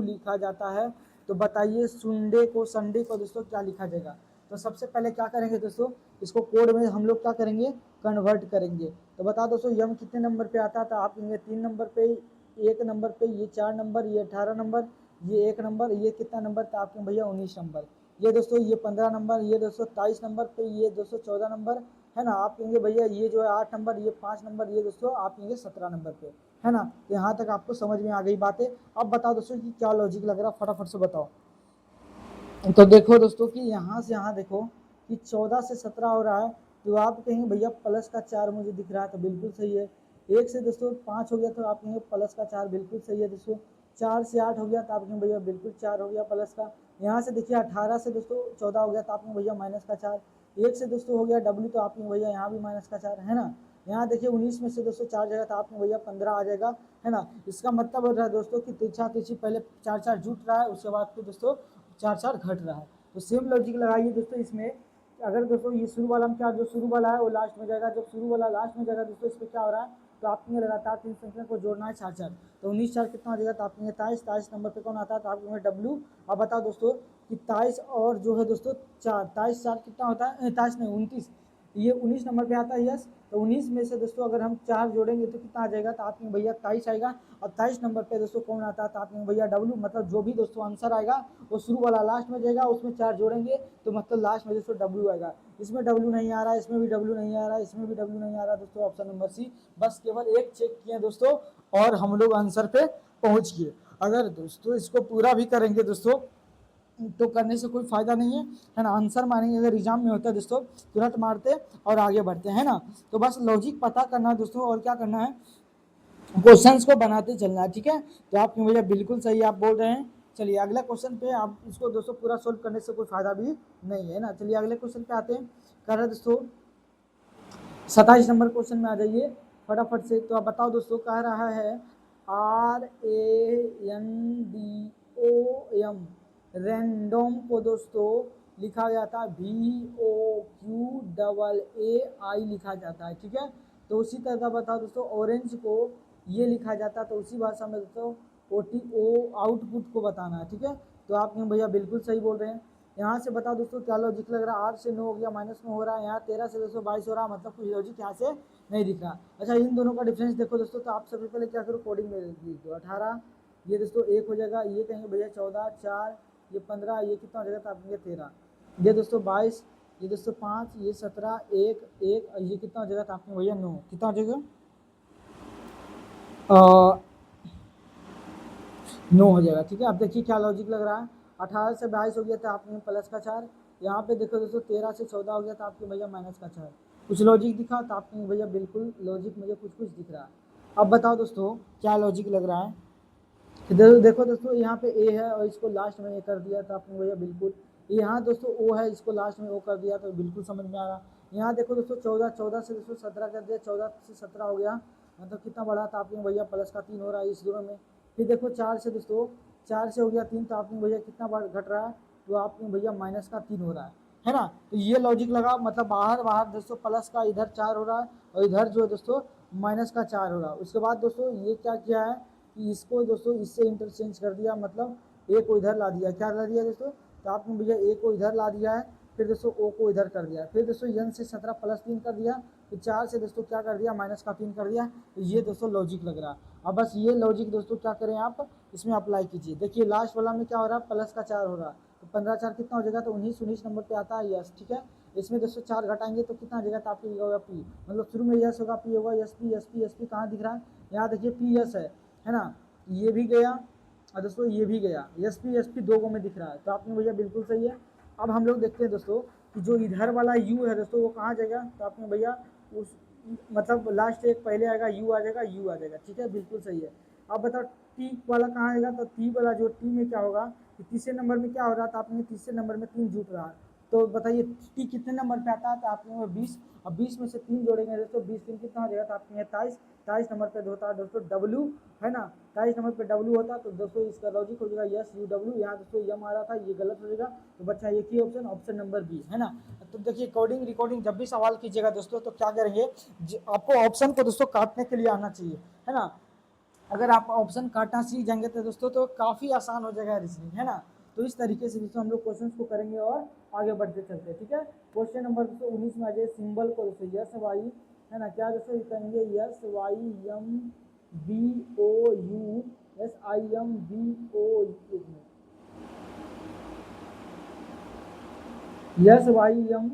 S1: लिखा जाता है। तो बताइए संडे को दोस्तों क्या लिखा जाएगा। तो सबसे पहले क्या करेंगे दोस्तों, इसको कोड में हम लोग क्या करेंगे, कन्वर्ट करेंगे। तो बता दोस्तों यम कितने नंबर पे आता है, तो आप कहेंगे 3 नंबर पे, 1 नंबर पे, ये 4 नंबर, ये 18 नंबर, ये 1 नंबर, ये कितना नंबर, तो आपके भैया 19 नंबर, ये दोस्तों ये 15 नंबर, ये दोस्तों 23 नंबर पे, ये दोस्तों 14 नंबर है ना। आप कहेंगे भैया ये जो है 8 नंबर, ये 5 नंबर, ये दोस्तों आप कहेंगे 17 नंबर पे, है ना। तो यहाँ तक आपको समझ में आ गई बातें। अब बताओ दोस्तों कि क्या लॉजिक लग रहा है, फटाफट से बताओ। तो देखो दोस्तों कि यहाँ से यहाँ देखो कि 14 से 17 हो रहा है, तो आप कहेंगे भैया प्लस का 4 मुझे दिख रहा है, तो बिल्कुल सही है। 1 से दोस्तों 5 हो गया, तो आप कहेंगे प्लस का 4, बिल्कुल सही है दोस्तों। 4 से 8 हो गया, तो आप कहेंगे भैया बिल्कुल 4 हो गया प्लस का। यहाँ से देखिए 18 से दोस्तों 14 हो गया, तो आप कहेंगे भैया माइनस का 4। 1 से दोस्तों हो गया डब्ल्यू, तो आप कहेंगे भैया यहाँ भी माइनस का 4, है ना। यहाँ देखिए 19 में से दोस्तों 4 जाएगा, तो आपने भैया 15 आ जाएगा, है ना। इसका मतलब हो रहा है दोस्तों कि तिरछा तिरछी पहले 4 4 जुट रहा है, उसके बाद फिर दोस्तों 4 4 घट रहा है। तो सेम लॉजिक लगाइए दोस्तों इसमें। अगर दोस्तों ये शुरू वाला में क्या, जो शुरू वाला है वो लास्ट में जाएगा, जब शुरू वाला लास्ट में जाएगा दोस्तों इसमें क्या हो रहा है, तो आपने लगातार 3 संख्या को जोड़ना है 4 4, तो 19 4 कितना हो जाएगा, तो आपने 23 नंबर पे कौन आता है, तो आपके डब्ल्यू। अब बताओ दोस्तों कि 23 और जो है दोस्तों 4, 23 4 कितना होता है, 23 नहीं 29, ये 19 नंबर पे आता है, यस। तो 19 में से दोस्तों अगर हम 4 जोड़ेंगे तो कितना आ जाएगा, तो आपके भैया 23 आएगा। और 23 नंबर पे दोस्तों कौन आता है, तो आपके भैया डब्ल्यू, मतलब जो भी दोस्तों आंसर आएगा वो शुरू वाला लास्ट में जाएगा, उसमें 4 जोड़ेंगे तो मतलब लास्ट में दोस्तों डब्ल्यू आएगा। इसमें डब्ल्यू नहीं आ रहा, इसमें भी डब्ल्यू नहीं आ रहा, इसमें भी डब्ल्यू नहीं आ रहा दोस्तों, ऑप्शन नंबर सी। बस केवल एक चेक किए दोस्तों और हम लोग आंसर पे पहुंच गए। अगर दोस्तों इसको पूरा भी करेंगे दोस्तों तो करने से कोई फायदा नहीं है ना। आंसर मानेंगे अगर एग्जाम में होता है दोस्तों तुरंत मारते और आगे बढ़ते हैं ना। तो बस लॉजिक पता करना है दोस्तों, और क्या करना है, क्वेश्चंस को बनाते चलना है। ठीक है, तो आप भैया बिल्कुल सही आप बोल रहे हैं। चलिए अगला क्वेश्चन पे, आप इसको दोस्तों पूरा सोल्व करने से कोई फायदा भी नहीं है ना। चलिए अगले क्वेश्चन पे आते हैं। कर रहे दोस्तों 27 नंबर क्वेश्चन में आ जाइए फटाफट से। तो आप बताओ दोस्तों, कह रहा है RANDOM रैंडम को दोस्तों लिखा जाता है VOQAAI लिखा जाता है। ठीक है, तो उसी तरह बताओ दोस्तों ऑरेंज को ये लिखा जाता है, तो उसी भाषा में दोस्तों OTO आउटपुट को बताना है। ठीक है, तो आप भैया बिल्कुल सही बोल रहे हैं। यहाँ से बताओ दोस्तों क्या लॉजिक लग रहा है, 8 से 9 हो गया, माइनस में हो रहा है, यहाँ 13 से दोस्तों 22 हो रहा है, मतलब कुछ लॉजिक यहाँ से नहीं दिख रहा। अच्छा इन दोनों का डिफरेंस देखो दोस्तों, तो आप सबसे पहले क्या करो कोडिंग में लिख दो 18, ये दोस्तों 1 हो जाएगा, ये कहेंगे भैया 14 4, ये 15, ये कितना हो जाएगा, तो आप कहेंगे 13, ये दोस्तों 22, ये दोस्तों 5, ये 17, 1 1, ये कितना हो जाएगा, तो आपने भैया 9 कितना हो जाएगा, 9 हो जाएगा। ठीक है, अब देखिए क्या लॉजिक लग रहा है, 18 से 22 हो गया था आपने प्लस का 4, यहाँ पे देखो दोस्तों 13 से 14 हो गया था आपके भैया माइनस का 4। कुछ लॉजिक दिखा, तो आपके भैया बिल्कुल लॉजिक मुझे कुछ कुछ दिख रहा है। अब बताओ दोस्तों क्या लॉजिक लग रहा है। देखो दोस्तों यहाँ पे ए है और इसको लास्ट में ए कर दिया, तो आपने भैया बिल्कुल, यहाँ दोस्तों ओ है, इसको लास्ट में ओ कर दिया, तो बिल्कुल समझ में आ रहा। यहाँ देखो दोस्तों 14 से दोस्तों 17 कर दिया, 14 से 17 हो गया, मतलब कितना बढ़ा था आपने भैया प्लस का 3 हो रहा है इस दोनों में। फिर देखो 4 से दोस्तों 4 से हो गया 3, तो आपने भैया कितना घट रहा है, तो आपने भैया माइनस का 3 हो रहा है ना। तो ये लॉजिक लगा, मतलब बाहर बाहर दोस्तों प्लस का इधर 4 हो रहा है और इधर जो है दोस्तों माइनस का 4 हो रहा है। उसके बाद दोस्तों ये क्या किया है कि इसको दोस्तों इससे इंटरचेंज कर दिया, मतलब ए को इधर ला दिया, क्या ला दिया दोस्तों, तो आपने भैया ए को इधर ला दिया है। फिर दोस्तों ओ को इधर कर दिया, फिर दोस्तों n से 17 प्लस 3 कर दिया, फिर 4 से दोस्तों क्या कर दिया माइनस का 3 कर दिया। तो ये दोस्तों लॉजिक लग रहा है। अब बस ये लॉजिक दोस्तों क्या करें आप इसमें अप्लाई कीजिए। देखिए लास्ट वाला में क्या हो रहा है, प्लस का 4 हो रहा है, तो 15 4 कितना हो जाएगा, तो 19 नंबर पे आता है यस, ठीक है। इसमें दोस्तों 4 घटाएंगे तो कितना आ जाएगा, तो आपको होगा पी, मतलब शुरू में यस होगा, पी होगा, yes P, yes P, yes P कहाँ दिख रहा है, यहाँ देखिए पी यस है ना, ये भी गया और दोस्तों ये भी गया, एस पी दो में दिख रहा है, तो आपने भैया बिल्कुल सही है। अब हम लोग देखते हैं दोस्तों कि जो इधर वाला यू है दोस्तों वो कहाँ जाएगा, तो आपने भैया उस मतलब लास्ट एक पहले आएगा यू आ जाएगा, यू आ जाएगा, ठीक है बिल्कुल सही है। अब बताओ टी वाला कहाँ आएगा, तो टी वाला जो टी में क्या होगा कि तीसरे नंबर में क्या हो रहा था, आपने तीसरे नंबर में 3 जुट रहा है, तो बताइए टी कितने नंबर पे आता है, तो आपने 20, अब 20 में से 3 जोड़ेंगे दोस्तों, 20 3 कितना हो जाएगा, तो आपके 23 नंबर पे होता है दोस्तों डब्ल्यू, है ना, 23 नंबर पे डब्ल्यू होता है, तो दोस्तों इसका लॉजिक हो जाएगा यस यू डब्ल्यू, यहाँ दोस्तों यम आ रहा था, ये गलत हो जाएगा, तो बच्चा एक ही ऑप्शन, ऑप्शन नंबर बी, है ना। तो देखिए कोडिंग रिकॉर्डिंग जब भी सवाल कीजिएगा दोस्तों तो क्या करेंगे, आपको ऑप्शन को दोस्तों काटने के लिए आना चाहिए, है ना। अगर आप ऑप्शन काटना सीख जाएंगे तो दोस्तों तो काफ़ी आसान हो जाएगा रीजनिंग, है ना। तो इस तरीके से दोस्तों हम लोग क्वेश्चंस को करेंगे और आगे बढ़ते चलते हैं, ठीक है। क्वेश्चन नंबर दोस्तों 19 में आ जाए, सिंबल को दोस्तों यस वाई, है ना, क्या दोस्तों कहेंगे, S Y M B O U, S I M B O, S Y M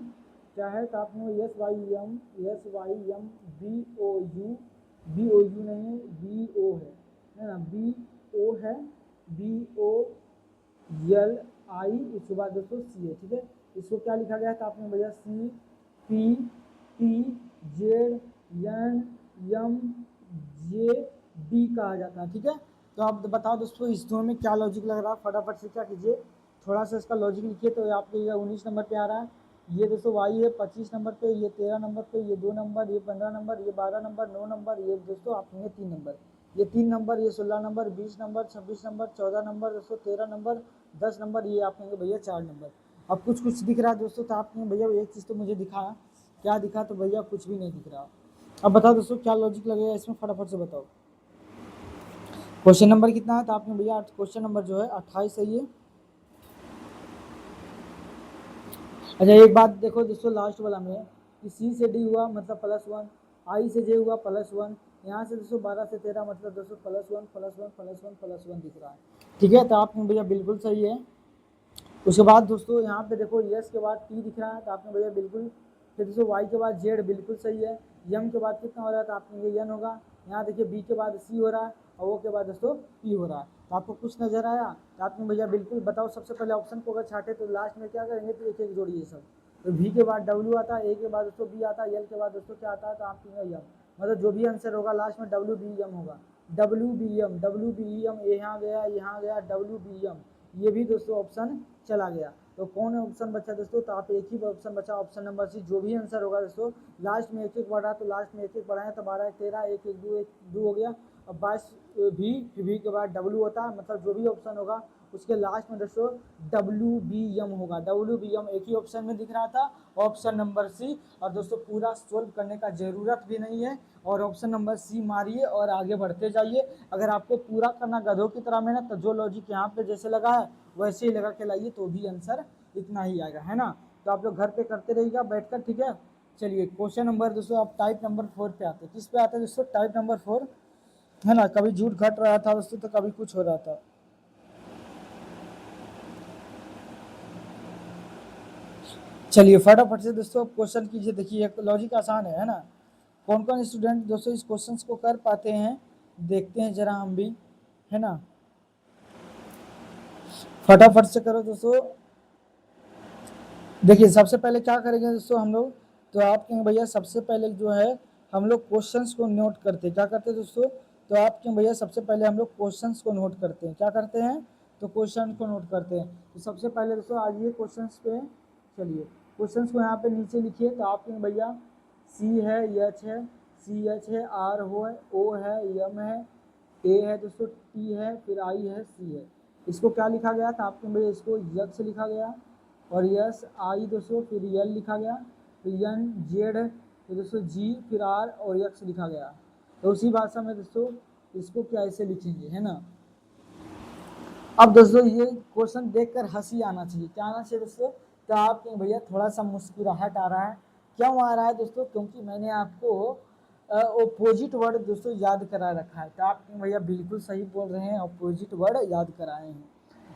S1: क्या है, तो आपने S Y M B O U, B O U नहीं है, बी ओ है ना, बी ओ है, बी ओ एल आई, उसके बाद दोस्तों सी है, ठीक है। इसको क्या लिखा गया है, तो आपने भैया C P T Z N M J D कहा जाता है, ठीक है। तो आप बताओ दोस्तों इस दो में क्या लॉजिक लग रहा है, फटाफट से क्या कीजिए, थोड़ा सा इसका लॉजिक लिखिए। तो आपके ये 19 नंबर पे आ रहा है, ये दोस्तों वाई है 25 नंबर पे, ये 13 नंबर पे, ये 2 नंबर, ये 15 नंबर, ये 12 नंबर, 9 नंबर, ये दोस्तों आपके 3 नंबर, ये 3 नंबर, ये 16 नंबर, 20 नंबर, 26 नंबर, 14 नंबर दोस्तों, 13 नंबर, 10 नंबर, ये आपके भैया 4 नंबर। अब कुछ कुछ दिख रहा है दोस्तों, तो आपने भैया एक चीज़ तो मुझे दिखाया, क्या दिखा, तो भैया कुछ भी नहीं दिख रहा। अब बताओ दोस्तों क्या लॉजिक लगेगा इसमें, फटाफट से बताओ। क्वेश्चन नंबर कितना है, तो आपने भैया क्वेश्चन नंबर जो है 28 सही है। अच्छा एक बात देखो दोस्तों लास्ट वाला में कि सी से डी हुआ मतलब +1, आई से जे हुआ +1, यहाँ से दोस्तों 12 से 13 मतलब दोस्तों +1 +1 +1 +1 दिख रहा है, ठीक है। तो आपने भैया बिल्कुल सही है। उसके बाद दोस्तों यहाँ पे देखो यस के बाद टी दिख रहा है, तो आपने भैया बिल्कुल, फिर दोस्तों वाई के बाद जेड बिल्कुल सही है, यम के बाद कितना हो रहा है, तो आपने ये एन होगा, यहाँ देखिए बी के बाद सी हो रहा है, और ओ के बाद दोस्तों पी हो रहा है। तो आपको कुछ नजर आया, तो आपने भैया बिल्कुल बताओ, सबसे पहले ऑप्शन को अगर छाटे तो लास्ट में क्या करेंगे, तो एक एक जोड़िए सब, तो वी के बाद डब्ल्यू आता है, ए के बाद दोस्तों बी आता है, एल के बाद दोस्तों क्या आता है, तो आप यम, मतलब जो भी आंसर होगा लास्ट में डब्ल्यू बी एम होगा, W B M, W B M, यहाँ गया यहाँ गया डब्ल्यू बी एम, ये भी दोस्तों ऑप्शन चला गया। तो कौन ऑप्शन बचा दोस्तों, तो आप एक ही ऑप्शन बचा, ऑप्शन नंबर सी, जो भी आंसर होगा दोस्तों लास्ट में एक एक बढ़ा, तो लास्ट में एक एक बढ़ाएं तो 12 13 1 1 2 1 2 हो गया। अब 22 भी के बाद डब्ल्यू होता है, मतलब जो भी ऑप्शन होगा उसके लास्ट में दोस्तों डब्ल्यू बी एम होगा, डब्ल्यू बी एम एक ही ऑप्शन में दिख रहा था, ऑप्शन नंबर सी। और दोस्तों पूरा सोल्व करने का जरूरत भी नहीं है, और ऑप्शन नंबर सी मारिए और आगे बढ़ते जाइए। अगर आपको पूरा करना गधों की तरह मेहनत, तो जो लॉजिक यहाँ पे जैसे लगा है वैसे ही लगा के लाइए, तो भी आंसर इतना ही आएगा, है ना। तो आप लोग घर पे करते रहिएगा बैठकर, ठीक है। चलिए क्वेश्चन नंबर दोस्तों आप टाइप नंबर 4 पे आते हैं, किस पे आते हैं दोस्तों, टाइप नंबर 4, है ना। कभी झूठ घट रहा था दोस्तों, तो कभी कुछ हो रहा था। चलिए फटाफट से दोस्तों क्वेश्चन कीजिए, देखिए लॉजिक आसान है ना। कौन कौन स्टूडेंट दोस्तों इस क्वेश्चन को कर पाते हैं, देखते हैं जरा हम भी, है ना। फटाफट से करो दोस्तों। देखिए सबसे पहले क्या करेंगे दोस्तों हम लोग, तो आप कहेंगे भैया सबसे पहले जो है हम लोग क्वेश्चंस को नोट करते हैं, क्या करते हैं दोस्तों, तो आप कहेंगे भैया सबसे पहले हम लोग क्वेश्चंस को नोट करते हैं, क्या करते हैं, तो क्वेश्चन को नोट करते हैं। तो सबसे पहले दोस्तों आइए क्वेश्चंस पे, चलिए क्वेश्चंस को यहाँ पे नीचे लिखिए। तो आप कहेंगे भैया सी है, एच है, सी एच है, आर हो है, ओ है, एम है, ए है दोस्तों, टी है, फिर आई है, सी है। इसको क्या लिखा गया था, आपके भैया इसको यक्स लिखा गया, और यस आई दोस्तों, फिर यल लिखा गया, फिर एन जेड, फिर दोस्तों जी, फिर आर और यक्स लिखा गया। तो उसी भाषा में दोस्तों इसको क्या ऐसे लिखेंगे, है ना। अब दोस्तों ये क्वेश्चन देखकर हंसी आना चाहिए, क्या आना चाहिए दोस्तों, तो आप कहेंगे भैया थोड़ा सा मुस्कुराहट आ रहा है। क्यों आ रहा है दोस्तों? क्योंकि मैंने आपको अपोजिट वर्ड दोस्तों याद करा रखा है। तो आप कहेंगे भैया बिल्कुल सही बोल रहे हैं, अपोजिट वर्ड याद कराए हैं।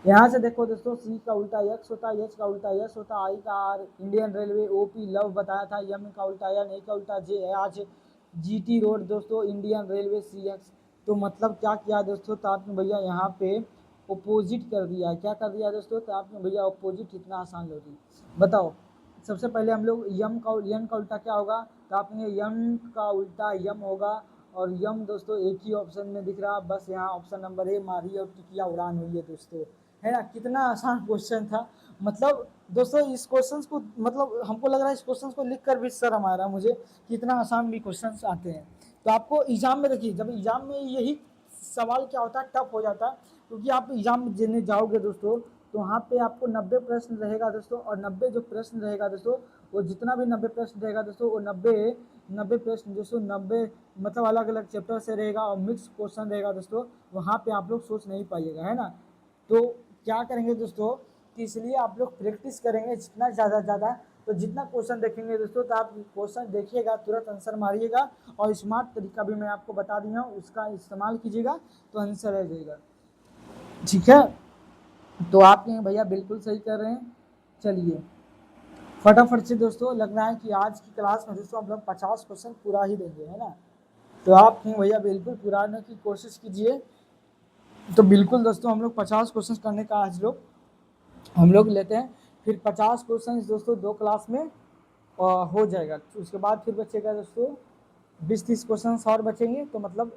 S1: यहाँ से देखो दोस्तों, सी का उल्टा यक्स होता है, एच का उल्टा यस होता है, आई का आर इंडियन रेलवे, ओपी लव बताया था, यम का उल्टा एन, ए का उल्टा जे आज जीटी रोड दोस्तों इंडियन रेलवे सी एक्स। तो मतलब क्या किया दोस्तों? तो आपने भैया यहाँ पे अपोजिट कर दिया। क्या कर दिया दोस्तों? तो आपने भैया अपोजिट। इतना आसान लॉजिक बताओ। सबसे पहले हम लोग यम का उल्टा क्या होगा? तो आपने यम का उल्टा यम होगा, और यम दोस्तों एक ही ऑप्शन में दिख रहा, बस यहाँ ऑप्शन नंबर ए मारी और टिकिया उड़ान हुई है दोस्तों, है ना। कितना आसान क्वेश्चन था। मतलब दोस्तों इस क्वेश्चन को, मतलब हमको लग रहा है इस क्वेश्चन को लिख कर भी शर्म आ रहा है मुझे, कितना आसान भी क्वेश्चन आते हैं। तो आपको एग्जाम में देखिए, जब एग्जाम में यही सवाल क्या होता है, टफ हो जाता है, क्योंकि आप एग्जाम में देने जाओगे दोस्तों, तो वहाँ पे आपको 90 प्रश्न रहेगा दोस्तों, और 90 जो प्रश्न रहेगा दोस्तों, वो जितना भी 90 प्रश्न रहेगा दोस्तों, वो 90 प्रश्न दोस्तों 90 मतलब अलग अलग चैप्टर से रहेगा, और मिक्स क्वेश्चन रहेगा दोस्तों। वहाँ पे आप लोग सोच नहीं पाइएगा, है ना। तो क्या करेंगे दोस्तों कि इसलिए आप लोग प्रैक्टिस करेंगे जितना ज़्यादा, तो जितना क्वेश्चन देखेंगे दोस्तों, तो आप क्वेश्चन देखिएगा, तुरंत आंसर मारिएगा, और स्मार्ट तरीका भी मैं आपको बता दिया हूँ, उसका इस्तेमाल कीजिएगा तो आंसर आ जाएगा। ठीक है, तो आप कहें भैया बिल्कुल सही कर रहे हैं। चलिए फटाफट से दोस्तों, लग रहा है कि आज की क्लास में दोस्तों हम लोग 50 क्वेश्चन पूरा ही देंगे, है ना। तो आप कहें भैया बिल्कुल पूरा करने की कोशिश कीजिए। तो बिल्कुल दोस्तों हम लोग 50 क्वेश्चन करने का आज हम लोग लेते हैं। फिर 50 क्वेश्चन दोस्तों 2 क्लास में हो जाएगा। उसके बाद फिर बचेगा दोस्तों 20-30 क्वेश्चन और बचेंगे, तो मतलब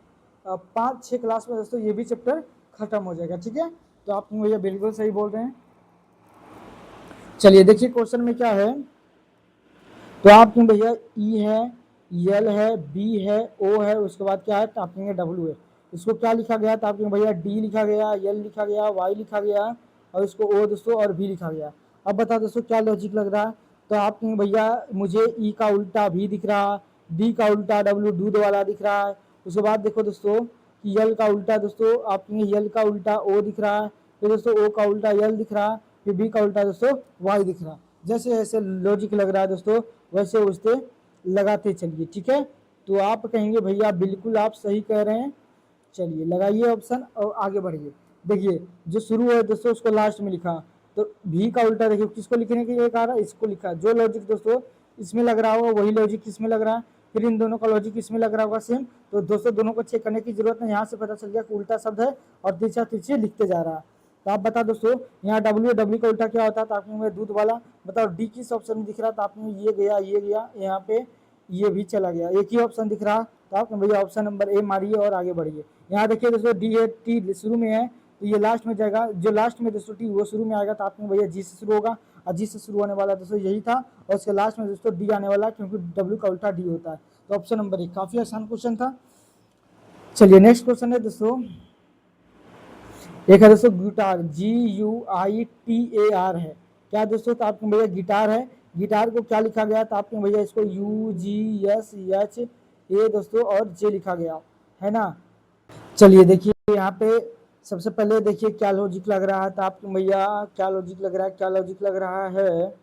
S1: 5-6 क्लास में दोस्तों ये भी चैप्टर खत्म हो जाएगा। ठीक है, तो आप भैया बिल्कुल सही बोल रहे हैं। चलिए देखिए क्वेश्चन में क्या है। तो आप भैया ई है, एल है, बी है, ओ है, उसके बाद क्या है? तो आप डब्ल्यू है। इसको क्या लिखा गया? तो आप भैया डी लिखा गया, एल लिखा गया, वाई लिखा गया, और इसको ओ दोस्तों और भी लिखा गया। अब बताओ दोस्तों क्या लॉजिक लग रहा है? तो आप भैया मुझे ई का उल्टा भी दिख रहा, डी का उल्टा डब्ल्यू दूध वाला दिख रहा है। उसके बाद देखो दोस्तों कि यल का उल्टा दोस्तों आप यल का उल्टा ओ दिख रहा है, फिर दोस्तों ओ का उल्टा यल दिख रहा है, फिर बी का उल्टा दोस्तों वाई दिख रहा है। जैसे जैसे लॉजिक लग रहा है दोस्तों, वैसे उससे लगाते चलिए। ठीक है, तो आप कहेंगे भैया बिल्कुल आप सही कह रहे हैं। चलिए लगाइए ऑप्शन और आगे बढ़िए। देखिए जो शुरू है दोस्तों उसको लास्ट में लिखा, तो भी का उल्टा देखिए किसको लिखने के लिए कहा रहा है, इसको लिखा। जो लॉजिक दोस्तों इसमें लग रहा होगा वही लॉजिक इसमें लग रहा है, फिर इन दोनों का लॉजिक इसमें लग रहा होगा सेम। तो दोस्तों दोनों को चेक करने की जरूरत नहीं, यहाँ से पता चल गया कि उल्टा शब्द है और तीसरा तीसरे लिखते जा रहा है। तो आप बता दोस्तों यहाँ डब्ल्यू का उल्टा क्या होता है? तो आपने दूध वाला बताओ। डी किस ऑप्शन में दिख रहा था? आपने ये गया यहाँ पे ये भी चला गया, एक ही ऑप्शन दिख रहा। तो आप भैया ऑप्शन नंबर ए मारिए और आगे बढ़िए। यहाँ देखिए दोस्तों डी है, टी शुरू में है तो ये लास्ट में जाएगा, जो लास्ट में दोस्तों टी वो शुरू में आएगा। तो आपने भैया जी से शुरू होगा, और जी से शुरू होने वाला दोस्तों यही था, और उसके लास्ट में दोस्तों डी आने वाला, क्योंकि डब्ल्यू का उल्टा डी होता है। तो ऑप्शन नंबर ए काफी आसान क्वेश्चन था। चलिए नेक्स्ट क्वेश्चन है दोस्तों, एक है दोस्तों गिटार, GUITAR है क्या दोस्तों? तो आपके भैया गिटार है, गिटार को क्या लिखा गया? तो आपके भैया इसको UGSH दोस्तों और जे लिखा गया, है ना। चलिए देखिए यहाँ पे सबसे पहले देखिए क्या लॉजिक लग रहा है। तो आपके भैया क्या लॉजिक लग रहा है? क्या लॉजिक लग रहा है?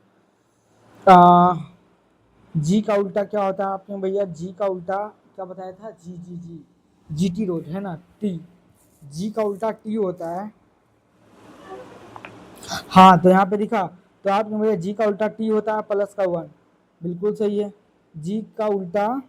S1: जी का उल्टा क्या होता है? आपने भैया जी का उल्टा क्या बताया था? जी GT रोड, है ना। टी, जी का उल्टा टी होता है। हाँ तो यहाँ पे दिखा, तो आपने भैया जी का उल्टा टी होता है प्लस का 1, बिल्कुल सही है। जी का उल्टा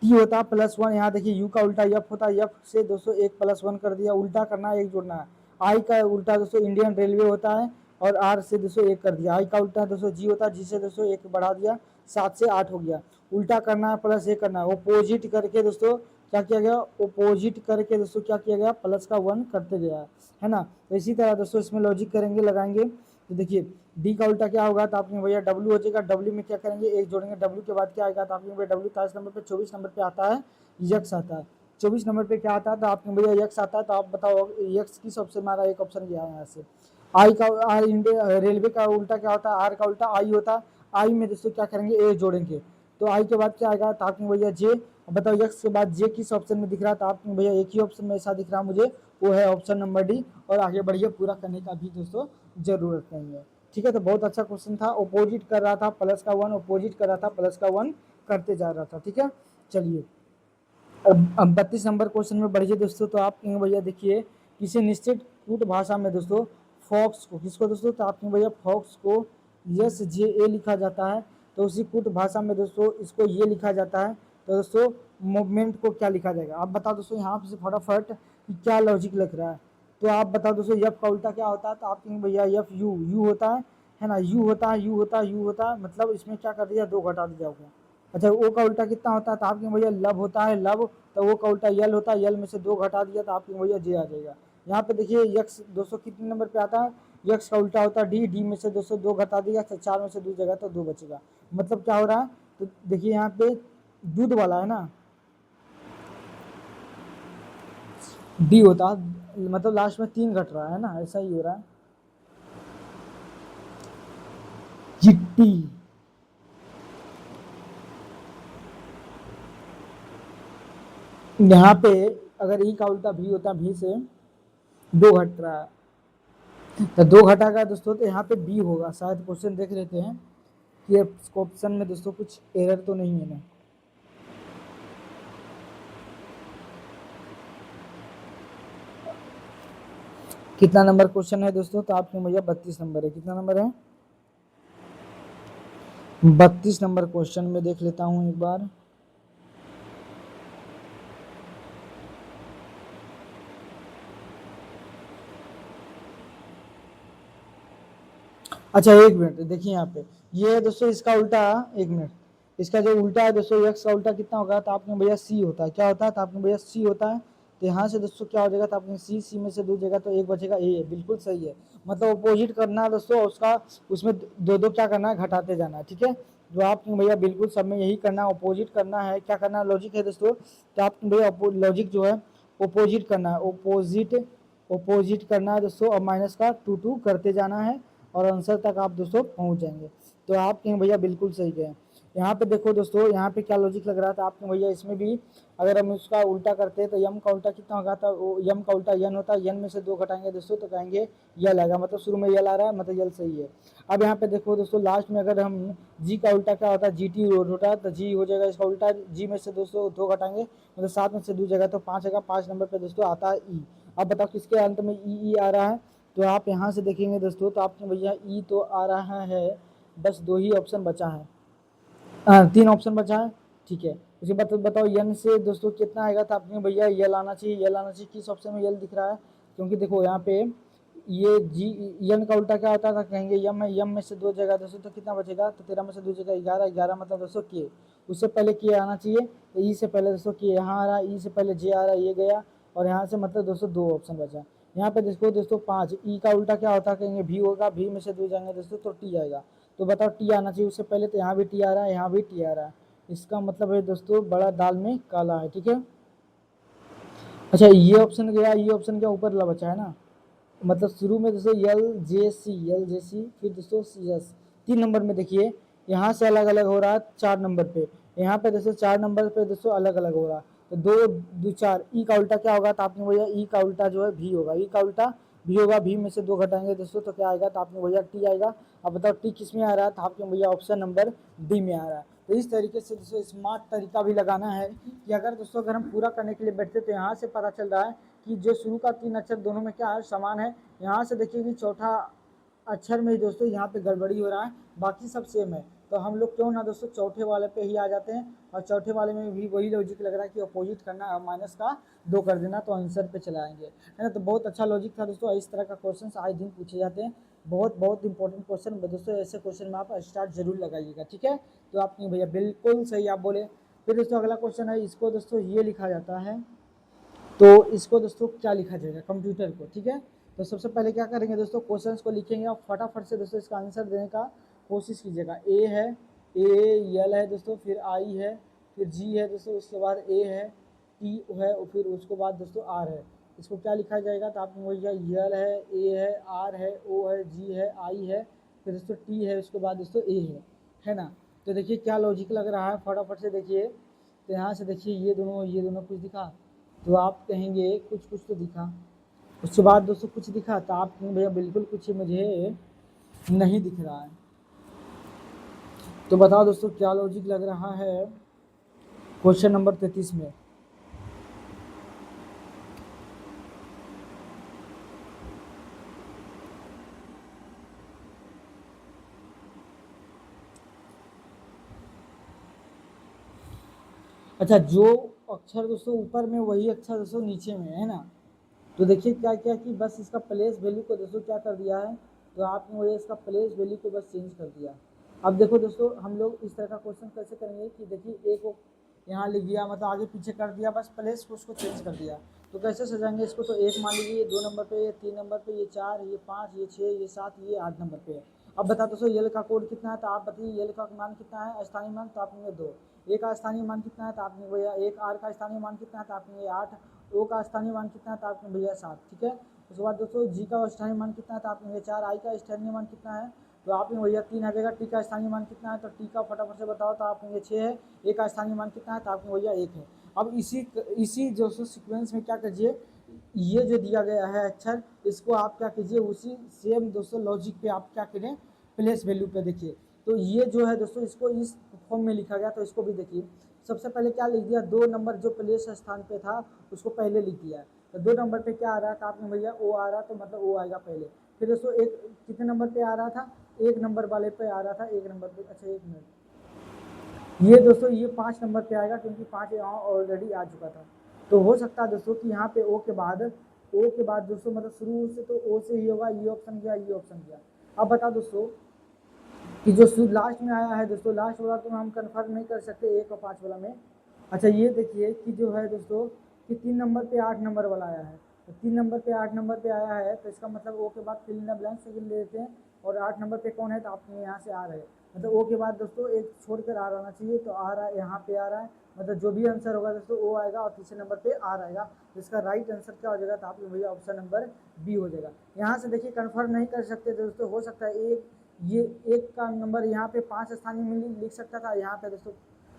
S1: टी होता है +1। यहाँ देखिए यू का उल्टा एफ होता है, एफ से दोस्तों एक +1 कर दिया, उल्टा करना है एक जोड़ना है। आई का उल्टा दोस्तों इंडियन रेलवे होता है, और आर से दोस्तों एक कर दिया। आई का उल्टा दोस्तों जी होता है, जी से दोस्तों एक बढ़ा दिया, 7 से 8 हो गया। उल्टा करना है +1 करना है, ओपोजिट करके दोस्तों क्या किया गया? ओपोजिट करके दोस्तों क्या किया गया? +1 करते गया, है ना। तो इसी तरह दोस्तों इसमें लॉजिक करेंगे, लगाएंगे। तो देखिए डी का उल्टा क्या होगा? तो आपने भैया डब्ल्यू हो जाएगा, डब्ल्यू में क्या करेंगे? एक जोड़ेंगे, डब्ल्यू के बाद क्या आएगा? तो आपने भैया डब्ल्यू 23 नंबर पे, 24 नंबर पे आता है यक्स आता है। 24 नंबर पे क्या आता है? तो आपने भैया यक्स आता है। तो आप बताओ यक्स किस ऑप्शन में आ रहा है? एक ऑप्शन गया है यहाँ से। आई का, आर इंडिया रेलवे का उल्टा क्या होता है? आर का उल्टा आई होता है। आई में दोस्तों क्या करेंगे? ए जोड़ेंगे, तो आई के बाद क्या आएगा? तो आपने भैया जे। बताओ यक्स के बाद जे किस ऑप्शन में दिख रहा है? तो आपने भैया एक ही ऑप्शन में ऐसा दिख रहा है मुझे, वो है ऑप्शन नंबर डी। और आगे बढ़िए, पूरा करने का भी दोस्तों जरूरत नहीं है। ठीक है। तो बहुत अच्छा क्वेश्चन था, अपोजिट कर रहा था प्लस का 1, अपोजिट कर रहा था प्लस का 1 करते जा रहा था। ठीक है, चलिए अब 32 नंबर क्वेश्चन में बढ़िए दोस्तों। तो आप कहेंगे भैया देखिए, किसी निश्चित कूट भाषा में दोस्तों फॉक्स को, किसको दोस्तों, तो आप कहेंगे भैया फॉक्स को यस जे ए लिखा जाता है, तो उसी कूट भाषा में दोस्तों इसको ये लिखा जाता है, तो दोस्तों मूवमेंट को क्या लिखा जाएगा। आप बताओ दोस्तों यहाँ से फटाफट कि क्या लॉजिक लग रहा है। तो आप बताओ दोस्तों यफ का उल्टा क्या होता है, तो आप कहेंगे भैया यफ यू, यू होता है ना, यू होता है, यू होता है, यू होता है, मतलब इसमें क्या कर दिया, 2 घटा दिया होगा। अच्छा ओ का उल्टा कितना होता है, तो आपके भैया लब होता है, लब, तो वो का उल्टा यल होता है, यल में से 2 घटा दिया तो आपके भैया जे आ जाएगा। यहाँ पे देखिए यक्स दोस्तों कितने नंबर पे आता है, यक्स का उल्टा होता है डी, डी में से दोस्तों 2 घटा दिया तो 4 में से 2 जगह तो 2 बचेगा। मतलब क्या हो रहा है, तो देखिए यहाँ पे दूध वाला है ना, डी होता है, मतलब लास्ट में 3 घट रहा है ना, ऐसा ही हो रहा है। चिट्टी, यहाँ पे अगर ई का उल्टा भी होता, भी से 2 घट रहा है, तो 2 घटाएगा दोस्तों, तो यहाँ पे बी होगा। शायद क्वेश्चन देख लेते हैं कि ऑप्शन में दोस्तों कुछ एरर तो नहीं है ना। कितना नंबर क्वेश्चन है दोस्तों, तो आपके भैया 32 नंबर है। कितना नंबर है, 32 नंबर क्वेश्चन में देख लेता हूँ एक बार। अच्छा एक मिनट देखिए यहाँ पे, ये है दोस्तों इसका उल्टा, एक मिनट, इसका जो उल्टा है दोस्तों एक्स का उल्टा कितना होगा, तो आपने भैया सी होता है, क्या होता है, तो आपने भैया सी होता है। तो यहाँ से दोस्तों क्या हो जाएगा, तो आपने सी, सी में से 2 जगह तो 1 बचेगा, ए है, बिल्कुल सही है। मतलब अपोजिट करना है दोस्तों उसका, उसमें 2 क्या करना है, घटाते जाना है। ठीक है, जो आपने भैया बिल्कुल सब में यही करना है, अपोजिट करना है, क्या करना है, लॉजिक है दोस्तों, तो आपने भैया लॉजिक जो है अपोजिट करना है, अपोजिट, अपोजिट करना है दोस्तों, और माइनस का 2 करते जाना है और आंसर तक आप दोस्तों पहुंच जाएंगे। तो आप कहेंगे भैया बिल्कुल सही गए। यहाँ पे देखो दोस्तों, यहाँ पे क्या लॉजिक लग रहा था आपके भैया, इसमें भी अगर हम उसका उल्टा करते हैं तो यम का उल्टा कितना होगा, था वो यम का उल्टा यन होता है, यन में से 2 घटाएंगे दोस्तों तो कहेंगे यल आएगा, मतलब शुरू में यल आ रहा है, मतलब यल सही है। अब यहाँ पे देखो दोस्तों लास्ट में अगर हम जी का उल्टा क्या होता है, जी टी होता है, तो जी हो जाएगा इसका उल्टा, जी में से दोस्तों 2 घटाएंगे मतलब 7 में से 2 जगह तो 5 आएगा, 5 नंबर पे दोस्तों आता है ई। अब बताओ किसके अंत में ई आ रहा है, तो आप यहाँ से देखेंगे दोस्तों, तो आपने भैया ई तो आ रहा है, बस 2 ही ऑप्शन बचा है, 3 ऑप्शन बचा है। ठीक है, उसके बाद बताओ यन से दोस्तों कितना आएगा, तो आपने भैया यल आना चाहिए, यल आना चाहिए, किस ऑप्शन में यल दिख रहा है, क्योंकि देखो यहाँ पे ये जी, यन का उल्टा क्या होता था, कहेंगे यम है, यम में से 2 जगह दोस्तों तो कितना बचेगा, तो 13 में से 2 जगह 11, 11 मतलब दोस्तों के, उससे पहले के आना चाहिए, तो ई से पहले दोस्तों के यहाँ आ रहा है, ई से पहले जे आ रहा है, ये गया, और यहाँ से मतलब दोस्तों 2 ऑप्शन बचा। यहाँ पे देखो दोस्तों 5, ई का उल्टा क्या होता है, कहेंगे भी होगा, भी में से 2 जाएंगे दोस्तों तो टी आएगा, तो बताओ टी आना चाहिए उससे पहले, तो यहाँ भी टी आ रहा है, यहाँ भी टी आ रहा है, इसका मतलब है दोस्तों बड़ा दाल में काला है। ठीक है, अच्छा ये ऑप्शन गया, ये ऑप्शन क्या ऊपर ला बचा है ना, मतलब शुरू में दोस्तों यल जे सी, यल जे सी, फिर दोस्तों सी एस, 3 नंबर में देखिए यहाँ से अलग अलग हो रहा है 4 नंबर पे, यहाँ पे दोस्तों 4 नंबर पे दोस्तों अलग अलग हो रहा है, तो 2 2 4, ई का उल्टा क्या होगा, तो आपने भैया ई का उल्टा जो है भी होगा, ई का उल्टा भी होगा, भी में से 2 घटाएंगे दोस्तों तो क्या आएगा, तो आपने भैया टी आएगा। अब बताओ टी किस में आ रहा है, तो आपके भैया ऑप्शन नंबर डी में आ रहा है। तो इस तरीके से दोस्तों स्मार्ट तरीका भी लगाना है कि अगर दोस्तों अगर हम पूरा करने के लिए बैठते तो यहाँ से पता चल रहा है कि जो शुरू का 3 अक्षर दोनों में क्या है, समान है। यहाँ से देखिए कि चौथा अक्षर में दोस्तों यहाँ पे गड़बड़ी हो रहा है, बाकी सब सेम है, तो हम लोग क्यों ना दोस्तों चौथे वाले पे ही आ जाते हैं, और चौथे वाले में भी वही लॉजिक लग रहा है कि अपोजिट करना, माइनस का 2 कर देना तो आंसर पे चलाएंगे, है ना। तो बहुत अच्छा लॉजिक था दोस्तों, इस तरह का क्वेश्चन आए दिन पूछे जाते हैं, बहुत बहुत इंपॉर्टेंट क्वेश्चन दोस्तों, ऐसे क्वेश्चन में आप स्टार्ट जरूर लगाइएगा। ठीक है, तो आपने भैया बिल्कुल सही आप बोले। फिर दोस्तों अगला क्वेश्चन है, इसको दोस्तों ये लिखा जाता है, तो इसको दोस्तों क्या लिखा जाएगा कंप्यूटर को। ठीक है, तो सबसे पहले क्या करेंगे दोस्तों, क्वेश्चंस को लिखेंगे और फटाफट से दोस्तों इसका आंसर देने का कोशिश कीजिएगा। ए है, ए यल है दोस्तों, फिर आई है, फिर जी है दोस्तों, उसके बाद ए है, टी है, और फिर उसके बाद दोस्तों आर है। इसको क्या लिखा जाएगा, तो आपने वही यल है, ए है, आर है, ओ है, जी है, आई है, फिर दोस्तों टी है, उसके बाद दोस्तों ए है ना। तो देखिए क्या लॉजिक लग रहा है, फटाफट से देखिए, तो यहाँ से देखिए ये दोनों कुछ दिखा, तो आप कहेंगे कुछ कुछ तो दिखा, उसके बाद दोस्तों कुछ दिखा, तो आप कहेंगे भैया बिल्कुल कुछ मुझे नहीं दिख रहा है। तो बताओ दोस्तों क्या लॉजिक लग रहा है क्वेश्चन नंबर 33 में। अच्छा, जो अक्षर दोस्तों ऊपर में वही अक्षर दोस्तों नीचे में है ना। तो देखिए क्या किया कि बस इसका प्लेस वैल्यू को दोस्तों क्या कर दिया है, तो आपने वही इसका प्लेस वैल्यू को बस चेंज कर दिया। अब देखो दोस्तों हम लोग इस तरह का क्वेश्चन कैसे करेंगे कि देखिए एक यहाँ लिख दिया, मतलब आगे पीछे कर दिया, बस प्लेस को उसको चेंज कर दिया। तो कैसे सजाएंगे इसको, तो एक मान लीजिए ये 2 नंबर पे, ये 3 नंबर पे, ये 4, ये 5, ये 6, ये 7, ये 8 नंबर पे है। अब बता दोस्तों यल का कोड कितना है, तो आप बताइए यल का मान कितना है स्थानीय मान, तो आपने 2। ए का स्थानीय मान कितना है, तो आपने भैया एक। आर का स्थानीय मान कितना है, तो आपने 8। ओ का स्थानीय मान कितना है, तो आपने भैया 7। ठीक है। उसके बाद दोस्तों जी का स्थानीय मान कितना है, तो आपने 4। आई का स्थानीय मान कितना है, तो आपने भैया 3 आ जाएगा। टी का स्थानीय मान कितना है, तो टी का फटाफट से बताओ, तो आपने ये 6 है। ए का स्थानीय मान कितना है, तो आपने भैया 1 है। अब इसी जो सीक्वेंस में क्या कीजिए, ये जो दिया गया है अक्षर, इसको आप क्या कीजिए उसी सेम दोस्तों लॉजिक पे आप क्या करें, प्लेस वैल्यू पे देखिए। तो ये जो है दोस्तों इसको इस फॉर्म में लिखा गया, तो इसको भी देखिए। सबसे पहले क्या लिख दिया, 2 नंबर जो प्लेस स्थान पे था उसको पहले लिख दिया। तो 2 नंबर पे क्या आ रहा था आपने भैया, ओ आ रहा, तो मतलब ओ आएगा पहले। फिर दोस्तों एक कितने नंबर पे आ रहा था, 1 नंबर वाले पे आ रहा था, 1 नंबर पे। अच्छा 1 मिनट, ये दोस्तों ये 5 नंबर पे आएगा, क्योंकि 5 यहाँ ऑलरेडी आ चुका था। तो हो सकता है दोस्तों कि यहाँ पे ओ के बाद दोस्तों मतलब शुरू से तो ओ से ही होगा, ये ऑप्शन गया, ये ऑप्शन गया। अब बता दोस्तों कि जो लास्ट में आया है दोस्तों, लास्ट वाला तो हम कंफर्म नहीं कर सकते 1 और 5 वाला में। अच्छा ये देखिए कि जो है दोस्तों कि 3 नंबर पे 8 नंबर वाला आया है। तो 3 नंबर पे 8 नंबर पे आया है, तो इसका मतलब ओ के बाद fill in the blank second ले लेते हैं। और 8 नंबर पे कौन है, तो आपने यहाँ से आ रहे हैं, मतलब ओ के बाद दोस्तों एक छोड़कर आर आना चाहिए, तो आ रहा है यहाँ पे आ रहा है। मतलब जो भी आंसर होगा दोस्तों ओ आएगा और तीसरे नंबर पे आर आएगा। तो इसका राइट आंसर क्या हो जाएगा, तो आपके भैया ऑप्शन नंबर बी हो जाएगा। यहाँ से देखिए कंफर्म नहीं कर सकते दोस्तों, हो सकता है एक ये एक का नंबर यहाँ पे 5 स्थानीय में लिख सकता था, यहाँ पे दोस्तों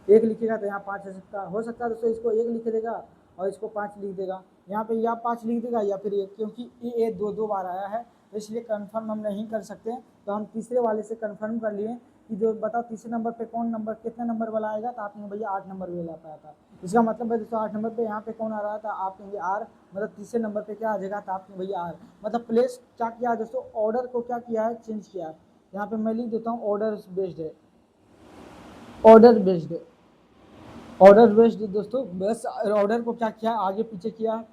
S1: 1 लिखेगा तो यहाँ 5 हो सकता है दोस्तों इसको 1 लिख देगा और इसको 5 लिख देगा। यहाँ पे या 5 लिख देगा या फिर 1, क्योंकि ये 2 बार आया है, तो इसलिए कंफर्म हम नहीं कर सकते। तो हम तीसरे वाले से कंफर्म कर लिए कि जो बताओ तीसरे नंबर पे कौन नंबर कितने नंबर वाला आएगा, तो आपने भैया 8 नंबर वाला पाया था। इसका मतलब है दोस्तों 8 नंबर पे यहाँ पे कौन आ रहा था, आपने भैया आर, मतलब तीसरे नंबर पे क्या आ जाएगा, तो आपने भैया आर। मतलब प्लेस क्या किया दोस्तों, ऑर्डर को क्या किया है, चेंज किया है। यहाँ पे मैं लिख देता हूँ ऑर्डर बेस्ड है, ऑर्डर बेस्ड है, ऑर्डर बेस्ड दोस्तों। बस ऑर्डर को क्या किया, आगे पीछे किया।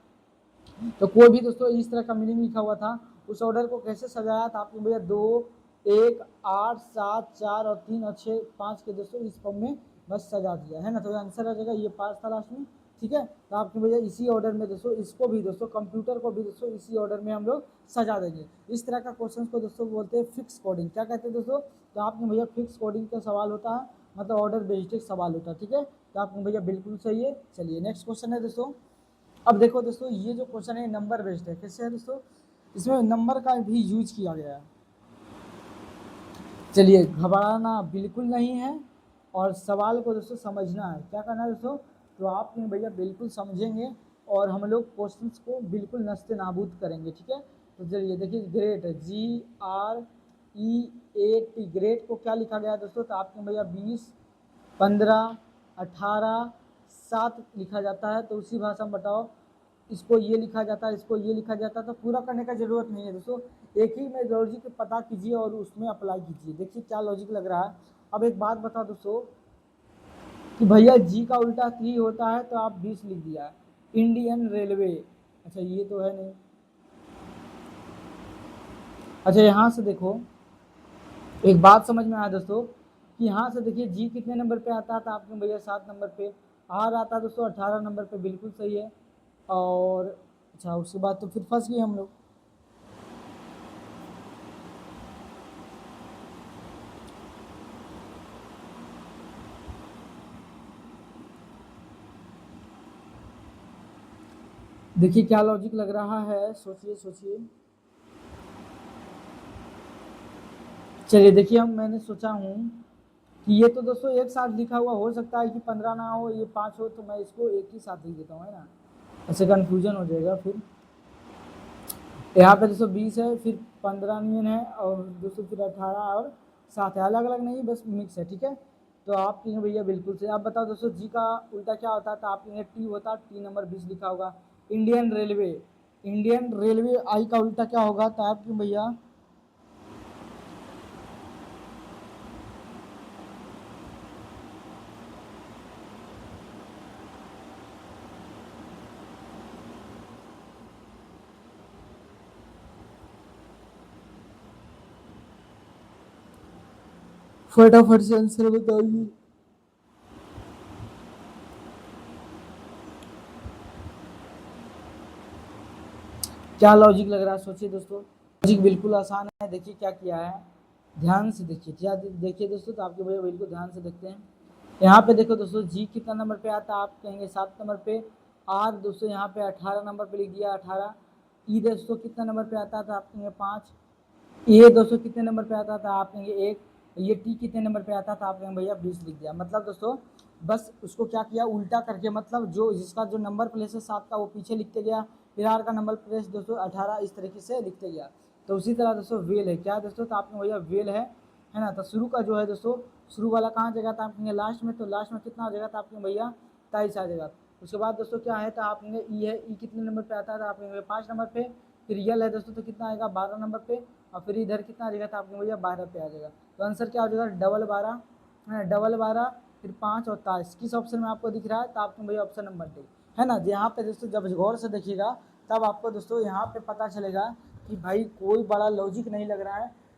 S1: तो कोई भी दोस्तों इस तरह का मीनिंग लिखा हुआ था, उस ऑर्डर को कैसे सजाया था आपने भैया, 2 1 8 7 4 और 3 और 6 5 के दोस्तों इस फॉर्म में बस सजा दिया है ना। तो आंसर आ जाएगा ये 5 था लास्ट में। ठीक है, तो आपने भैया इसी ऑर्डर में दोस्तों इसको भी दोस्तों कंप्यूटर को भी दोस्तों इसी ऑर्डर में हम लोग सजा देंगे। इस तरह का क्वेश्चन को दोस्तों बोलते हैं फिक्स कोडिंग। क्या कहते हैं दोस्तों, तो आपने भैया फिक्स कोडिंग का सवाल होता है, मतलब ऑर्डर बेस्ड सवाल होता है। ठीक है, तो आपने भैया बिल्कुल सही है। चलिए नेक्स्ट क्वेश्चन है दोस्तों। अब देखो दोस्तों ये जो क्वेश्चन है नंबर बेस्ड है। कैसे है दोस्तों, इसमें नंबर का भी यूज किया गया है। चलिए घबराना बिल्कुल नहीं है और सवाल को दोस्तों समझना है। क्या करना है दोस्तों, तो आप भैया बिल्कुल समझेंगे और हम लोग क्वेश्चंस को बिल्कुल नस्ते नाबूद करेंगे। ठीक है, तो चलिए देखिए ग्रेट है GREAT, ग्रेट को क्या लिखा गया है दोस्तों, तो आपने भैया 20 15 18 7 लिखा जाता है। तो उसी भाषा में बताओ, इसको ये लिखा जाता है, इसको ये लिखा जाता है। तो पूरा करने का जरूरत नहीं है दोस्तों, एक ही में लॉजिक पता कीजिए और उसमें अप्लाई कीजिए। देखिए क्या लॉजिक लग रहा है। अब एक बात बताओ दोस्तों कि भैया जी का उल्टा 3 होता है, तो आप 20 लिख दिया। इंडियन रेलवे, अच्छा ये तो है नहीं। अच्छा यहाँ से देखो एक बात समझ में आया दोस्तों कि यहाँ से देखिए जी कितने नंबर पे आता था आपने भैया 7 नंबर पे। आर आता दोस्तों 18 नंबर पे, बिल्कुल सही है। और अच्छा उसके बाद तो फिर फंस गए हम लोग। देखिए क्या लॉजिक लग रहा है, सोचिए सोचिए। चलिए देखिए हम मैंने सोचा हूँ कि ये तो दोस्तों एक साथ लिखा हुआ हो सकता है कि 15 ना हो, ये 5 हो, तो मैं इसको एक ही साथ लिख देता हूँ, है ना। ऐसे कन्फ्यूजन हो जाएगा फिर। यहाँ पे 220 है, फिर 15 नियन है, और दोस्तों फिर 18 और 7 है, अलग अलग नहीं, बस मिक्स है, ठीक है। तो आप कहेंगे भैया बिल्कुल से। आप बताओ दोस्तों जी का उल्टा क्या होता है, तो आप कहेंगे टी होता, टी नंबर 20 लिखा होगा। इंडियन रेलवे, इंडियन रेलवे आई का उल्टा क्या होगा, तो आप कहेंगे भैया फटाफट से आंसर बताइए। क्या लॉजिक लग रहा है, सोचिए दोस्तों। लॉजिक बिल्कुल आसान है, देखिए क्या किया है, ध्यान से देखिए, क्या देखिए दोस्तों, तो आपके भैया बिल्कुल ध्यान से देखते हैं। यहाँ पे देखो दोस्तों जी कितना नंबर पे आता है, आप कहेंगे 7 नंबर पे। आर दोस्तों यहाँ पे 18 नंबर पे लिख दिया, 18। ई दोस्तों कितना नंबर पे आता था, आप कहेंगे 5। ये दोस्तों कितने नंबर पे आता था, आप कहेंगे 1। ये टी कितने नंबर पे आता था, आप कहेंगे भैया 20 लिख दिया। मतलब दोस्तों बस उसको क्या किया, उल्टा करके, मतलब जो जिसका जो नंबर प्लेस है 7 का वो पीछे लिखते गया, फिर आर का नंबर प्लेस दोस्तों 18 इस तरीके से लिखते गया। तो उसी तरह दोस्तों वेल है, क्या दोस्तों, तो आपने भैया वेल है ना। तो शुरू का जो है दोस्तों, शुरू वाला कहाँ जगह था, आप कहेंगे लास्ट में, तो लास्ट में कितना जगह था, आपके भैया 23 आ जाएगा। उसके बाद दोस्तों क्या है, तो आप कहेंगे ई है, ई कितने नंबर पे आता है, तो आप कहेंगे 5 नंबर पे। फिर यल है दोस्तों, तो कितना आएगा 12 नंबर पे। और फिर इधर कितना आ जाएगा, तो आपके भैया 12 पे आ जाएगा। तो आंसर क्या हो जाएगा, डबल 12 है, डबल 12, फिर 5 और 23। किस ऑप्शन में आपको दिख रहा है, तो आपके भैया ऑप्शन नंबर डी है ना। यहाँ पे दोस्तों जब गौर से देखिएगा तब आपको दोस्तों यहाँ पे पता चलेगा कि भाई कोई बड़ा लॉजिक नहीं लग रहा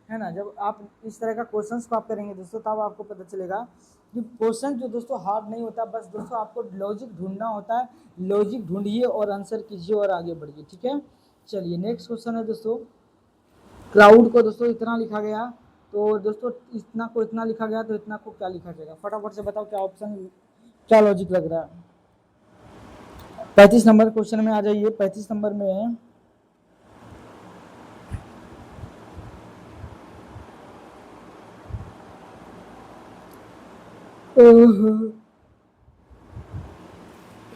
S1: है ना। जब आप इस तरह का क्वेश्चन को आप करेंगे दोस्तों, तब आपको पता चलेगा कि क्वेश्चन जो दोस्तों हार्ड नहीं होता, बस दोस्तों आपको लॉजिक ढूंढना होता है। लॉजिक ढूंढिए और आंसर कीजिए और आगे बढ़िए, ठीक है। चलिए नेक्स्ट क्वेश्चन है दोस्तों, क्राउड को दोस्तों इतना लिखा गया, तो दोस्तों इतना को इतना लिखा गया, तो इतना को क्या लिखा जाएगा, फटाफट से बताओ क्या ऑप्शन, क्या लॉजिक लग रहा है। 35 नंबर क्वेश्चन में आ जाइए, 35 नंबर में है।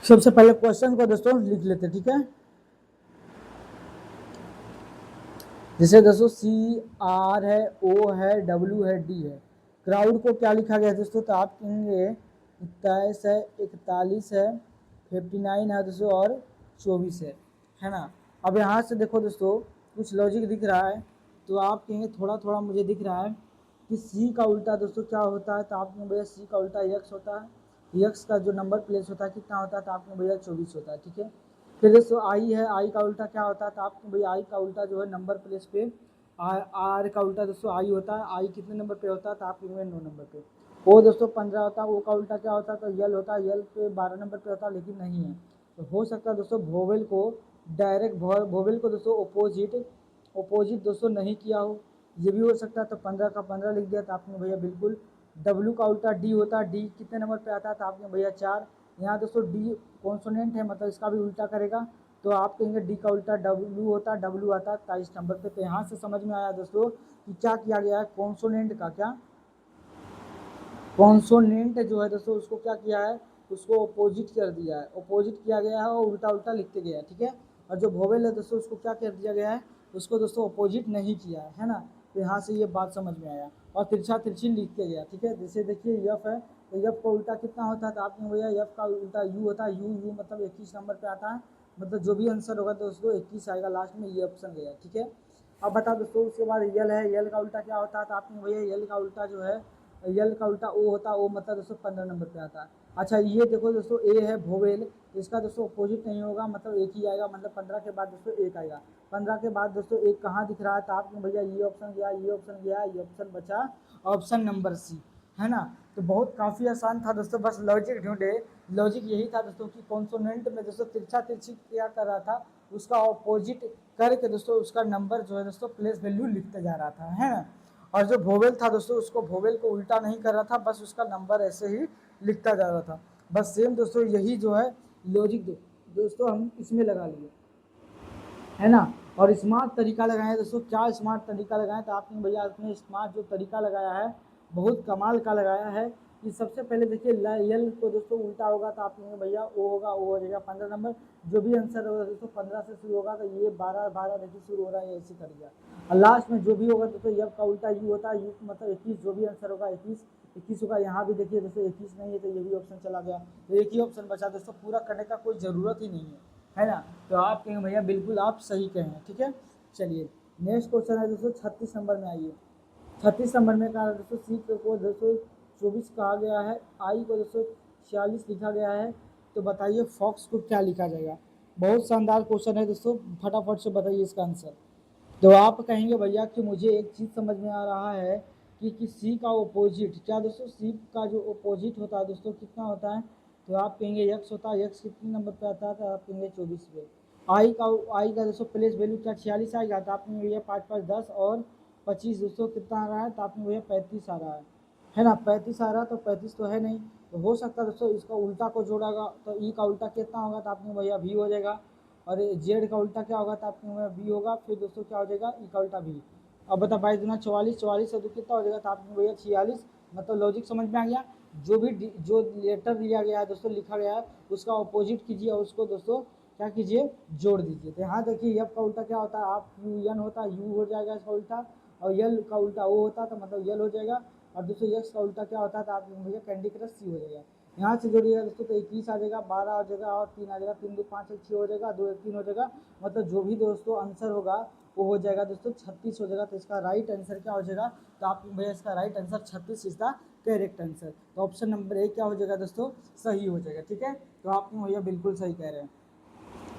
S1: सबसे पहले क्वेश्चन को दोस्तों लिख लेते, ठीक है। जैसे दोस्तों सी आर है, ओ है, डब्ल्यू है, डी है। क्राउड को क्या लिखा गया है दोस्तों, तो आप कहेंगे 27 है, 41 है, 59 है दोस्तों, और 24 है ना। अब यहाँ से देखो दोस्तों कुछ लॉजिक दिख रहा है, तो आप कहेंगे थोड़ा थोड़ा मुझे दिख रहा है कि सी का उल्टा दोस्तों क्या होता है, तो आप कहेंगे भैया सी का उल्टा यक्स होता है। यक्स का जो नंबर प्लेस होता है कितना होता है, तो आप कहेंगे भैया 24 होता है, ठीक है। फिर दोस्तों आई है, आई का उल्टा क्या होता है, तो आपको भैया आई का उल्टा जो है नंबर प्लेस पे आर का उल्टा दोस्तों आई होता है। आई कितने नंबर पे होता है, तो आप कहेंगे 9 नंबर पे। ओ दोस्तों 15 होता है, ओ का उल्टा क्या होता है, तो यल होता है। यल पे 12 नंबर पे होता है, लेकिन नहीं है। तो हो सकता है दोस्तों वोवेल को डायरेक्ट, वोवेल को दोस्तों अपोजिट दोस्तों नहीं किया हो, ये भी हो सकता है। तो 15 का 15 लिख दिया, तो आपने भैया बिल्कुल। डब्ल्यू का उल्टा डी होता है, डी कितने नंबर पे आता है, तो आपने भैया 4। यहाँ दोस्तों डी कॉन्सोनेंट है, मतलब इसका भी उल्टा करेगा, तो आप कहेंगे डी का उल्टा डब्ल्यू होता है। डब्ल्यू आता है 23 नंबर पे। तो यहाँ से समझ में आया दोस्तों कि क्या किया गया है, कॉन्सोनेंट का क्या, कॉन्सोनेंट जो है दोस्तों उसको क्या किया है, उसको अपोजिट कर दिया है, अपोजिट किया गया है और उल्टा उल्टा लिखते गया है, ठीक है। और जो वोवेल है दोस्तों उसको क्या कर दिया गया है, उसको दोस्तों अपोजिट नहीं किया है ना। तो यहाँ से ये बात समझ में आया, और तिरछा तिरछी लिखते गया, ठीक है। जैसे देखिए यफ है, तो यफ का उल्टा कितना होता है, तो आपने भैया यफ का उल्टा यू होता है। यू यू मतलब 21 नंबर पे आता है, मतलब जो भी आंसर होगा दोस्तों 21 आएगा लास्ट में, ये ऑप्शन गया, ठीक है। अब बता दोस्तों उसके बाद यल है, यल का उल्टा क्या होता है, तो आपने भैया यल का उल्टा जो है, यल का उल्टा ओ होता है। ओ मतलब दोस्तों 15 नंबर पे आता है। अच्छा ये देखो दोस्तों ए है भोवेल, तो इसका दोस्तों अपोजिट नहीं होगा, मतलब एक ही आएगा, मतलब 15 के बाद दोस्तों एक आएगा। 15 के बाद दोस्तों एक कहाँ दिख रहा है, तो आपने भैया ये ऑप्शन गया, ये ऑप्शन गया, ये ऑप्शन बचा, ऑप्शन नंबर सी, है ना। तो बहुत काफ़ी आसान था दोस्तों, बस लॉजिक ढूंढे। लॉजिक यही था दोस्तों कि कॉन्सोनेंट में दोस्तों तिरछा तिरछी क्या कर रहा था, उसका ऑपोजिट करके दोस्तों उसका नंबर जो है दोस्तों प्लेस वैल्यू लिखते जा रहा था, है ना। और जो वोवेल था दोस्तों उसको वोवेल को उल्टा नहीं कर रहा था, बस उसका नंबर ऐसे ही लिखता जा रहा था। बस सेम दोस्तों यही जो है लॉजिक दोस्तों हम इसमें लगा लिए, है ना। और स्मार्ट तरीका लगाए दोस्तों, क्या स्मार्ट तरीका लगाएं, तो आपने भैया अपने स्मार्ट जो तरीका लगाया है बहुत कमाल का लगाया है। कि सबसे पहले देखिए यल को दोस्तों उल्टा होगा तो आप कहेंगे भैया ओ होगा, ओ हो जाएगा 15 नंबर। जो भी आंसर होगा दोस्तों 15 से शुरू होगा तो ये 12 देखिए शुरू हो रहा है, ऐसे कर दिया। और लास्ट में जो भी होगा दोस्तों यब का उल्टा यू होता है, यू मतलब 21, जो भी आंसर होगा 21 होगा। यहाँ भी देखिए दोस्तों 21 नहीं है तो ये भी ऑप्शन चला गया, तो एक ही ऑप्शन बचा दोस्तों, पूरा करने का कोई ज़रूरत ही नहीं है ना। तो आप कहेंगे भैया बिल्कुल आप सही कहें, ठीक है। चलिए नेक्स्ट क्वेश्चन है दोस्तों 36 नंबर में आइए। 36 नंबर में कहा दोस्तों सी को दोस्तों 24 कहा गया है, आई को दोस्तों 46 लिखा गया है, तो बताइए फॉक्स को क्या लिखा जाएगा। बहुत शानदार क्वेश्चन है दोस्तों, फटाफट से बताइए इसका आंसर। तो आप कहेंगे भैया कि मुझे एक चीज़ समझ में आ रहा है कि सी का ओपोजिट क्या दोस्तों, सी का जो ओपोजिट होता है दोस्तों कितना होता है, तो आप कहेंगे यक्स होता है। यक्स कितने नंबर पे आता है, तो आप कहेंगे 24 पे। आई का दोस्तों प्लेस वैल्यू क्या 46 आएगा, तो आप कहेंगे भैया 5 5 10 और 25 दोस्तों कितना आ रहा है, तो आप कहेंगे भैया 35 आ रहा है ना। 35 आ रहा है, तो 35 तो है नहीं, तो हो सकता है दोस्तों इसका उल्टा को जोड़ेगा, तो ई का उल्टा कितना होगा, तो आप कहेंगे भैया भी हो जाएगा। और जेड का उल्टा क्या होगा, तो आपके बी होगा, फिर दोस्तों क्या हो जाएगा ई का उल्टा भी। अब बता 22 दूना 44, 44 से कितना हो जाएगा, तो आपके भैया 46। मतलब लॉजिक समझ में आ गया। जो लेटर लिया गया है दोस्तों, लिखा गया है, उसका अपोजिट कीजिए और उसको दोस्तों क्या कीजिए, जोड़ दीजिए। तो यहाँ देखिए यब का उल्टा क्या होता है, आप यू एन होता है, यू हो जाएगा इसका उल्टा, और यल का उल्टा ओ होता है, तो मतलब यल हो जाएगा। और दोस्तों यक्स का उल्टा क्या होता है, तो आप भैया कैंडी क्रश सी हो जाएगा। यहाँ से जोड़िएगा दोस्तों तो 21 आ जाएगा, 12 आ जाएगा और 3 आ जाएगा, 3 2 5 1 6 हो जाएगा, 2 1 3 हो जाएगा। मतलब जो भी दोस्तों आंसर होगा वो हो जाएगा दोस्तों 36 हो जाएगा। तो इसका राइट आंसर क्या हो जाएगा, तो आप भैया इसका right answer 36 is the correct answer. तो ऑप्शन नंबर ए क्या हो जाएगा दोस्तों, सही हो जाएगा, ठीक है। तो आप भैया बिल्कुल सही कह रहे हैं।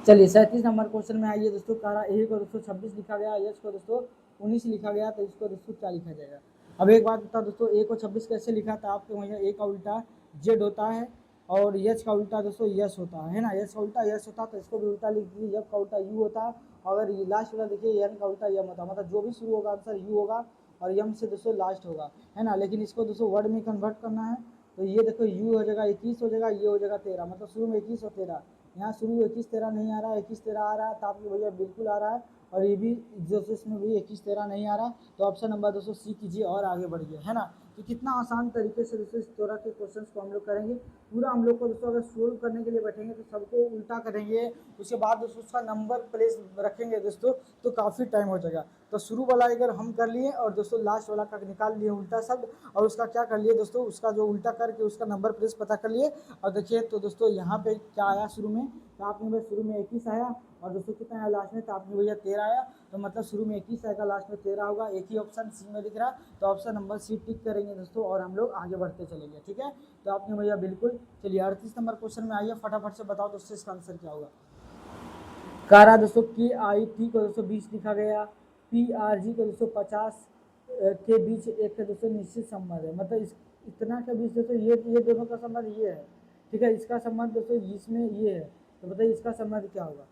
S1: चलिए 37 नंबर क्वेश्चन में आइए दोस्तों। कारा ए को दोस्तों 26 लिखा गया, एच को दोस्तों 19 लिखा गया, तो इसको दोस्तों क्या लिखा जाएगा। अब एक बात बता दोस्तों, ए को 26 कैसे लिखा था, आपके वहीं ए का उल्टा जेड होता है और यच का उल्टा दोस्तों यस होता है ना। यस का उल्टा यस होता है, तो इसको भी उल्टा लिख दीजिए, यब का उल्टा यू होता है। अगर ये लास्ट वाला देखिए एन का उल्टा यम होता है, मतलब जो भी शुरू होगा आंसर यू होगा और यम से दोस्तों लास्ट होगा, है ना। लेकिन इसको दोस्तों वर्ड में कन्वर्ट करना है, तो ये देखो यू हो जाएगा 21 हो जाएगा, ये हो जाएगा 13, मतलब शुरू में 21 और 13। यहाँ शुरू 21 13 नहीं आ रहा है, 21 13 आ रहा है, तो आपके भैया बिल्कुल आ रहा है। और ये भी दोस्तों इसमें भी 21 13 नहीं आ रहा, तो ऑप्शन नंबर दोस्तों सी कीजिए और आगे बढ़िए, है ना। तो कितना आसान तरीके से दोस्तों इस तरह के क्वेश्चंस को हम लोग करेंगे। पूरा हम लोग को दोस्तों अगर सोल्व करने के लिए बैठेंगे तो सबको उल्टा करेंगे, उसके बाद दोस्तों उसका नंबर प्लेस रखेंगे दोस्तों, तो काफ़ी टाइम हो जाएगा। तो शुरू वाला अगर हम कर लिए और दोस्तों लास्ट वाला का निकाल लिए उल्टा शब्द, और उसका क्या कर लिए दोस्तों, उसका जो उल्टा करके उसका नंबर प्लेस पता कर लिए। और देखिए तो दोस्तों यहाँ पे क्या आया शुरू में, तो आपने भैया शुरू में 21 आया और दोस्तों कितना आया लास्ट में, तो आपने भैया 13 आया। तो मतलब शुरू में 21 आएगा, लास्ट में 13 होगा, एक ही ऑप्शन सी में दिख रहा है, तो ऑप्शन नंबर सी टिक करेंगे दोस्तों और हम लोग आगे बढ़ते चलेंगे, ठीक है। तो आपने भैया बिल्कुल। चलिए 38 नंबर क्वेश्चन में आइए, फटाफट से बताओ दोस्तों इसका आंसर क्या होगा। कह रहा दोस्तों के आई टी को दोस्तों 20 लिखा गया, पी आर जी को दोस्तों 50 के बीच एक का दोस्तों निश्चित संबंध है। मतलब इस इतना के बीच दोस्तों ये दोनों का संबंध ये है, ठीक है। इसका संबंध दोस्तों इसमें ये है, तो बताइए इसका संबंध क्या होगा।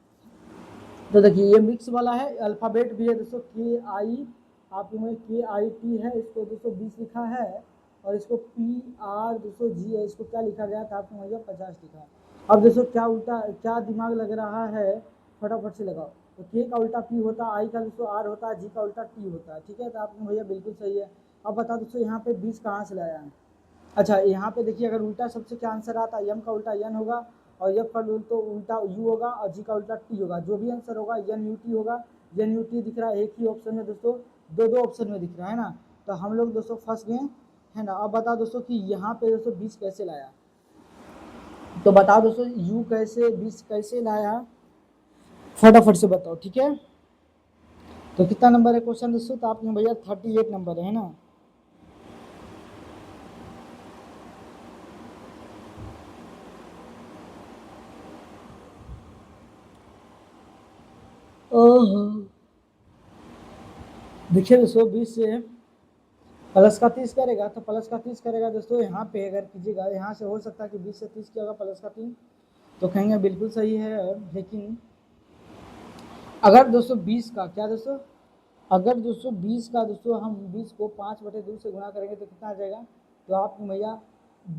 S1: तो देखिए ये मिक्स वाला है, अल्फ़ाबेट भी है दोस्तों, के आई, आप में के आई टी है, इसको दोस्तों 20 लिखा है, और इसको पी आर दोस्तों जी है, इसको क्या लिखा गया था आपको भैया 50 लिखा है। अब दोस्तों क्या उल्टा क्या दिमाग लग रहा है, फटाफट से लगाओ। तो के का उल्टा पी होता है, आई का दोस्तों आर होता है, जी का उल्टा टी होता है, ठीक है। तो आपने भैया बिल्कुल सही है। अब बता दोस्तों यहाँ पे 20 कहाँ से लाया है। अच्छा यहाँ पे देखिए अगर उल्टा सबसे क्या आंसर आता है, यम का उल्टा यन होगा और यफ का तो उल्टा यू होगा और जी का उल्टा टी होगा, जो भी आंसर होगा यन यू टी होगा। यन यू टी दिख रहा है एक ही ऑप्शन में दोस्तों, दो दो ऑप्शन में दिख रहा है ना, तो हम लोग दोस्तों फंस गए, है ना। अब बताओ दोस्तों कि यहाँ पे दोस्तों 20 कैसे लाया, तो बताओ दोस्तों यू कैसे 20 कैसे लाया, फटाफट से बताओ, ठीक है। तो कितना नंबर है क्वेश्चन दोस्तों, तो आपने भैया 38 नंबर है ना। ओहो देखिए दोस्तों 20 से प्लस का 30 करेगा, तो प्लस का 30 करेगा दोस्तों, यहाँ पे अगर कीजिएगा यहाँ से हो सकता है कि 20 से 30 किया होगा प्लस का 3, तो कहेंगे बिल्कुल सही है। लेकिन अगर दोस्तों 20 का क्या दोस्तों, अगर दोस्तों 20 का दोस्तों हम 20 को 5/2 से गुणा करेंगे तो कितना आ जाएगा, तो आप भैया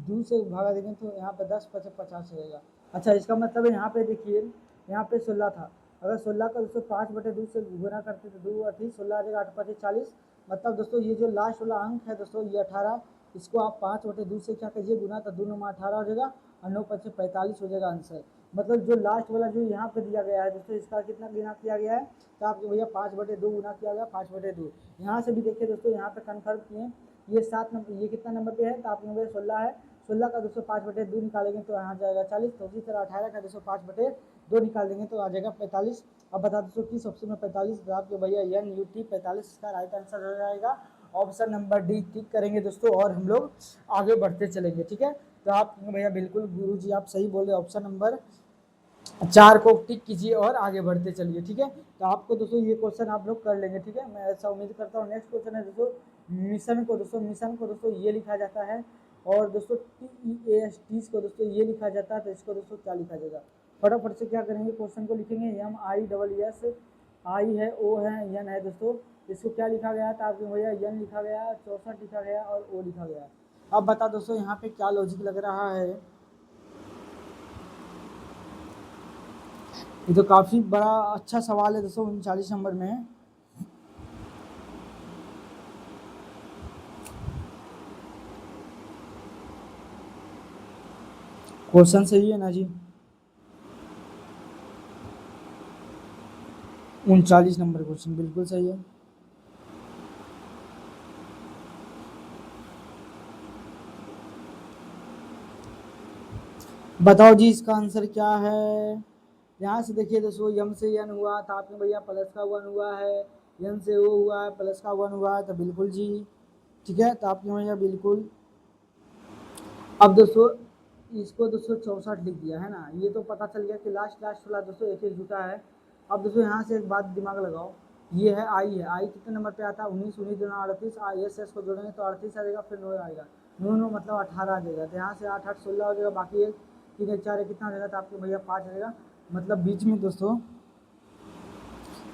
S1: 2 से भागा देंगे तो यहाँ पे 10 5 50 हो जाएगा। अच्छा इसका मतलब है यहाँ पे देखिए, यहाँ पे 16 था, अगर 16 का दोस्तों 5/2 से गुना करते तो 2 8 16 आ जाएगा, 8 5 40। मतलब दोस्तों ये जो लास्ट वाला अंक है दोस्तों ये 18 इसको आप 5/2 से क्या कीजिए गुना, तो 2 9 18 हो जाएगा और 9 5 45 हो जाएगा आंसर। मतलब जो लास्ट वाला जो यहाँ पे दिया गया है दोस्तों, इसका कितना गुना किया गया है, तो आपके भैया 5/2 गुना किया गया, 5/2। यहाँ से भी देखिए दोस्तों, यहाँ पे कन्फर्म किए, ये 7 नंबर, ये कितना नंबर पे है, तो आपके भैया 16 है। 16 का दोस्तों 5/2 निकालेंगे तो यहाँ जाएगा 40। तो उसी तरह 18 का दोस्तों 5/2 निकाल देंगे तो आ जाएगा 45। अब बता दोस्तों किस ऑप्शन में 45, तो आपके भैया NUT 45 का राइट आंसर हो जाएगा। ऑप्शन नंबर डी टिक करेंगे दोस्तों और हम लोग आगे बढ़ते चलेंगे। ठीक है, तो आप भैया बिल्कुल गुरुजी आप सही बोले, ऑप्शन नंबर 4 को टिक कीजिए और आगे बढ़ते चलिए। ठीक है, तो आपको दोस्तों ये क्वेश्चन आप लोग कर लेंगे। ठीक है, मैं ऐसा उम्मीद करता हूँ। नेक्स्ट क्वेश्चन है दोस्तों, मिशन को दोस्तों ये लिखा जाता है, और दोस्तों TEAST को दोस्तों ये लिखा जाता है, तो इसको दोस्तों क्या लिखा जाएगा, फटाफट से क्या करेंगे, क्वेश्चन को लिखेंगे। MISS, आई है, ओ है, एन है दोस्तों, इसको क्या लिखा गया था आपके भैया, एन लिखा गया, 64 लिखा गया और ओ लिखा गया। अब बता दोस्तों यहाँ पे क्या लॉजिक लग रहा है, ये तो काफी बड़ा अच्छा सवाल है दोस्तों, 39 नंबर में। क्वेश्चन सही है ना जी, 39 नंबर क्वेश्चन बिल्कुल सही है। बताओ जी इसका आंसर क्या है। यहाँ से देखिए दोस्तों, यम से एन हुआ था आपने भैया, प्लस का 1 हुआ है, एन से ओ हुआ है, प्लस का 1 हुआ है, तो बिल्कुल जी। ठीक है, तो आपने भैया बिल्कुल। अब दोस्तों इसको दोस्तों 64 लिख दिया है ना, ये तो पता चल गया कि लास्ट लास्ट वाला दोस्तों एक जुटा है। अब दोस्तों यहाँ से एक बात दिमाग लगाओ, ये है आई, है आई कितने नंबर पे आता है, 19, 19 दूना 38, ISS को जोड़ेंगे तो 38 आ जाएगा, फिर 9 आएगा, 9 9 मतलब 18 आ जाएगा, तो यहाँ से 8 8 16 हो जाएगा, बाकी एक 3 1 4 कितना हो जाएगा, तो आपके भैया 5 आ जाएगा। मतलब बीच में दोस्तों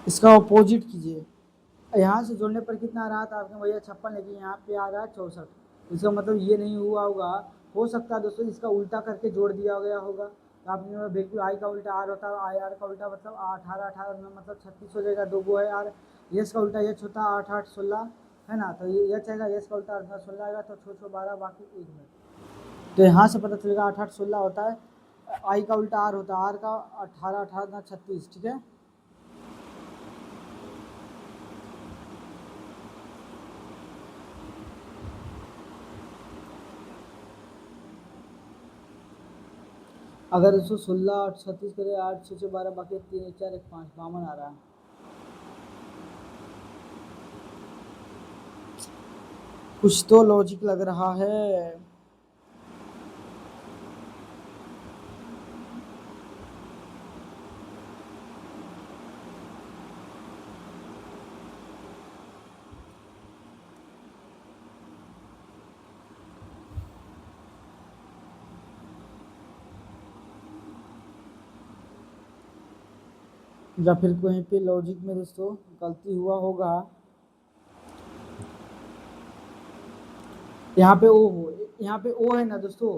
S1: इसका अपोजिट कीजिए, यहाँ से जोड़ने पर कितना आ रहा था आपके भैया 56, लेकिन यहाँ पे आ रहा है 64। इसका मतलब ये नहीं हुआ होगा, हो सकता है दोस्तों इसका उल्टा करके जोड़ दिया गया होगा। तो आपने बिल्कुल आई का उल्टा आर होता है, आई आर का उल्टा मतलब 18 18 में मतलब 36 हो जाएगा, दो गो है आर, यस का उल्टा यच होता है 8 8 16 है ना, तो ये यच आएगा, यस का उल्टा 16 आएगा, तो 6 6 12 बाकी 1 में। तो यहाँ से पता चलेगा 8 8 16 होता है, आई का उल्टा आर होता है, आर का 18 18 36। ठीक है, अगर इसको 16 और 36 करे, 8 6 6 12 बाकी 3 1 4 1 5 52 आ रहा है। कुछ तो लॉजिक लग रहा है। या फिर कहीं पे लॉजिक में दोस्तों गलती हुआ होगा। यहाँ पे ओ हो, यहाँ पे ओ है ना दोस्तों,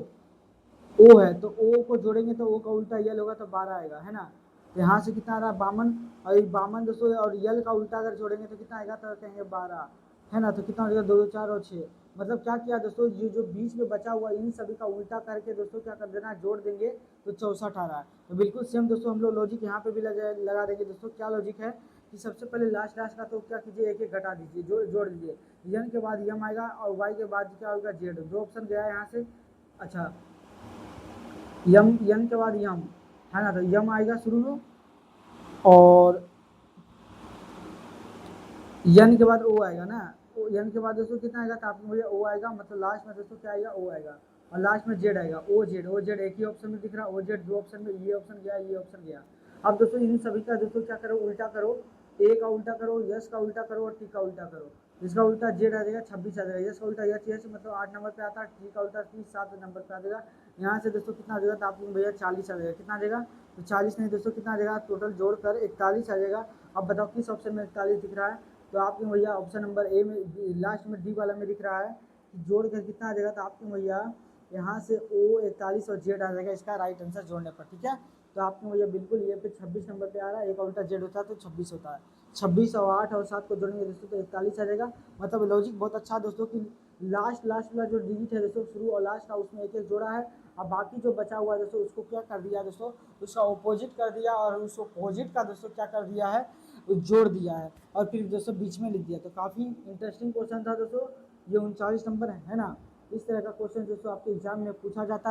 S1: ओ है, तो ओ को जोड़ेंगे तो ओ का उल्टा यल होगा, तो 12 आएगा है ना। तो यहाँ से कितना आ रहा है 52, और 52 दोस्तों, और यल का उल्टा अगर जोड़ेंगे तो कितना आएगा, तो कहेंगे 12 है ना, तो कितना हो जाएगा 2 2 4 और 6। मतलब क्या किया दोस्तों, ये जो बीच में बचा हुआ इन सभी का उल्टा करके दोस्तों क्या कर देना, जोड़ देंगे तो 64 आ रहा है। तो बिल्कुल सेम दोस्तों हम लोग लॉजिक यहाँ पे भी लगा देंगे दोस्तों। क्या लॉजिक है कि सबसे पहले लास्ट लास्ट का तो क्या कीजिए, एक एक घटा दीजिए, जोड़ दीजिए, यन के बाद यम आएगा और वाई के बाद क्या होगा जेड, दो ऑप्शन गया है यहाँ से। अच्छा, यम यन के बाद यम है ना, तो यम आएगा शुरू में, और यन के बाद ओ आएगा ना, यन के बाद दोस्तों कितना आएगा, तो आपको मुझे ओ आएगा, मतलब लास्ट में दोस्तों क्या आएगा, ओ आएगा, और लास्ट में जेड आएगा, ओ जेड एक ही ऑप्शन में दिख रहा है, ओ जेड दो ऑप्शन में, ये ऑप्शन गया, ये ऑप्शन गया। अब दोस्तों इन सभी का दोस्तों क्या करो, उल्टा करो, ए का उल्टा करो, यस का उल्टा करो और टी का उल्टा करो। इसका उल्टा जेड आ जाएगा 26 आ जाएगा, यस का उल्टा यच यच मतलब 8 नंबर पे आता है, टी का उल्टा 30 7 नंबर पे आ जाएगा। यहाँ से दोस्तों कितना आ जाएगा, तो आपको भैया 40 आ जाएगा, कितना आ जाएगा, तो 40 नहीं दोस्तों कितना आ जाएगा, टोटल जोड़कर 41 आ जाएगा। अब बताओ किस ऑप्शन में 41 दिख रहा है, तो आपके भैया ऑप्शन नंबर ए में, लास्ट में डी वाला में दिख रहा है कि जोड़ कर कितना आ जाएगा, तो आपके भैया यहाँ से ओ 41 और जेड आ जाएगा इसका राइट आंसर जोड़ने पर। ठीक है, तो आपके भैया बिल्कुल ये पे 26 नंबर पे आ रहा है, एक उल्टा जेड होता है तो 26 होता है, 26 और 8 और 7 को जोड़ेंगे दोस्तों तो 41 आ जाएगा। मतलब लॉजिक बहुत अच्छा दोस्तों कि लास्ट वाला जो डिजिट है दोस्तों, शुरू और लास्ट का, उसमें एक एक जोड़ा है। अब बाकी जो बचा हुआ है दोस्तों, उसको क्या कर दिया दोस्तों, उसका ऑपोजिट कर दिया और उस ऑपोजिट का दोस्तों क्या कर दिया है, जोड़ दिया है और फिर दोस्तों बीच में लिख दिया। तो काफ़ी इंटरेस्टिंग क्वेश्चन था दोस्तों, ये 39 नंबर है ना। इस तरह का क्वेश्चन दोस्तों आपके एग्जाम में पूछा जाता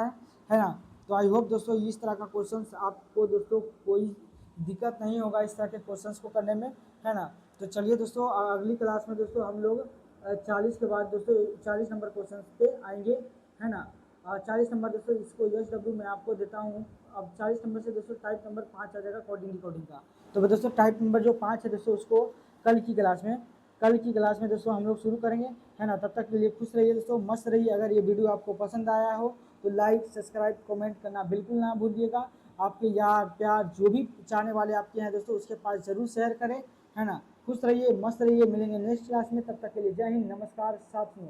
S1: है ना। तो आई होप दोस्तों इस तरह का क्वेश्चन आपको दोस्तों कोई दिक्कत नहीं होगा इस तरह के क्वेश्चन को करने में, है ना। तो चलिए दोस्तों, अगली क्लास में दोस्तों हम लोग 40 के बाद दोस्तों 40 नंबर क्वेश्चन पे आएंगे, है ना। 40 नंबर दोस्तों, इसको SW मैं आपको देता हूँ। अब 40 नंबर से दोस्तों टाइप नंबर 5 आ जाएगा कोडिंग का। तो दोस्तों टाइप नंबर जो 5 है दोस्तों, उसको कल की क्लास में दोस्तों हम लोग शुरू करेंगे, है ना। तब तक के लिए खुश रहिए दोस्तों, मस्त रहिए। अगर ये वीडियो आपको पसंद आया हो तो लाइक, सब्सक्राइब, कमेंट करना बिल्कुल ना भूलिएगा। आपके यार प्यार जो भी चाहने वाले आपके हैं दोस्तों, उसके पास जरूर शेयर करें, है ना। खुश रहिए, मस्त रहिए, मिलेंगे नेक्स्ट क्लास में। तब तक के लिए जय हिंद, नमस्कार, साथियों।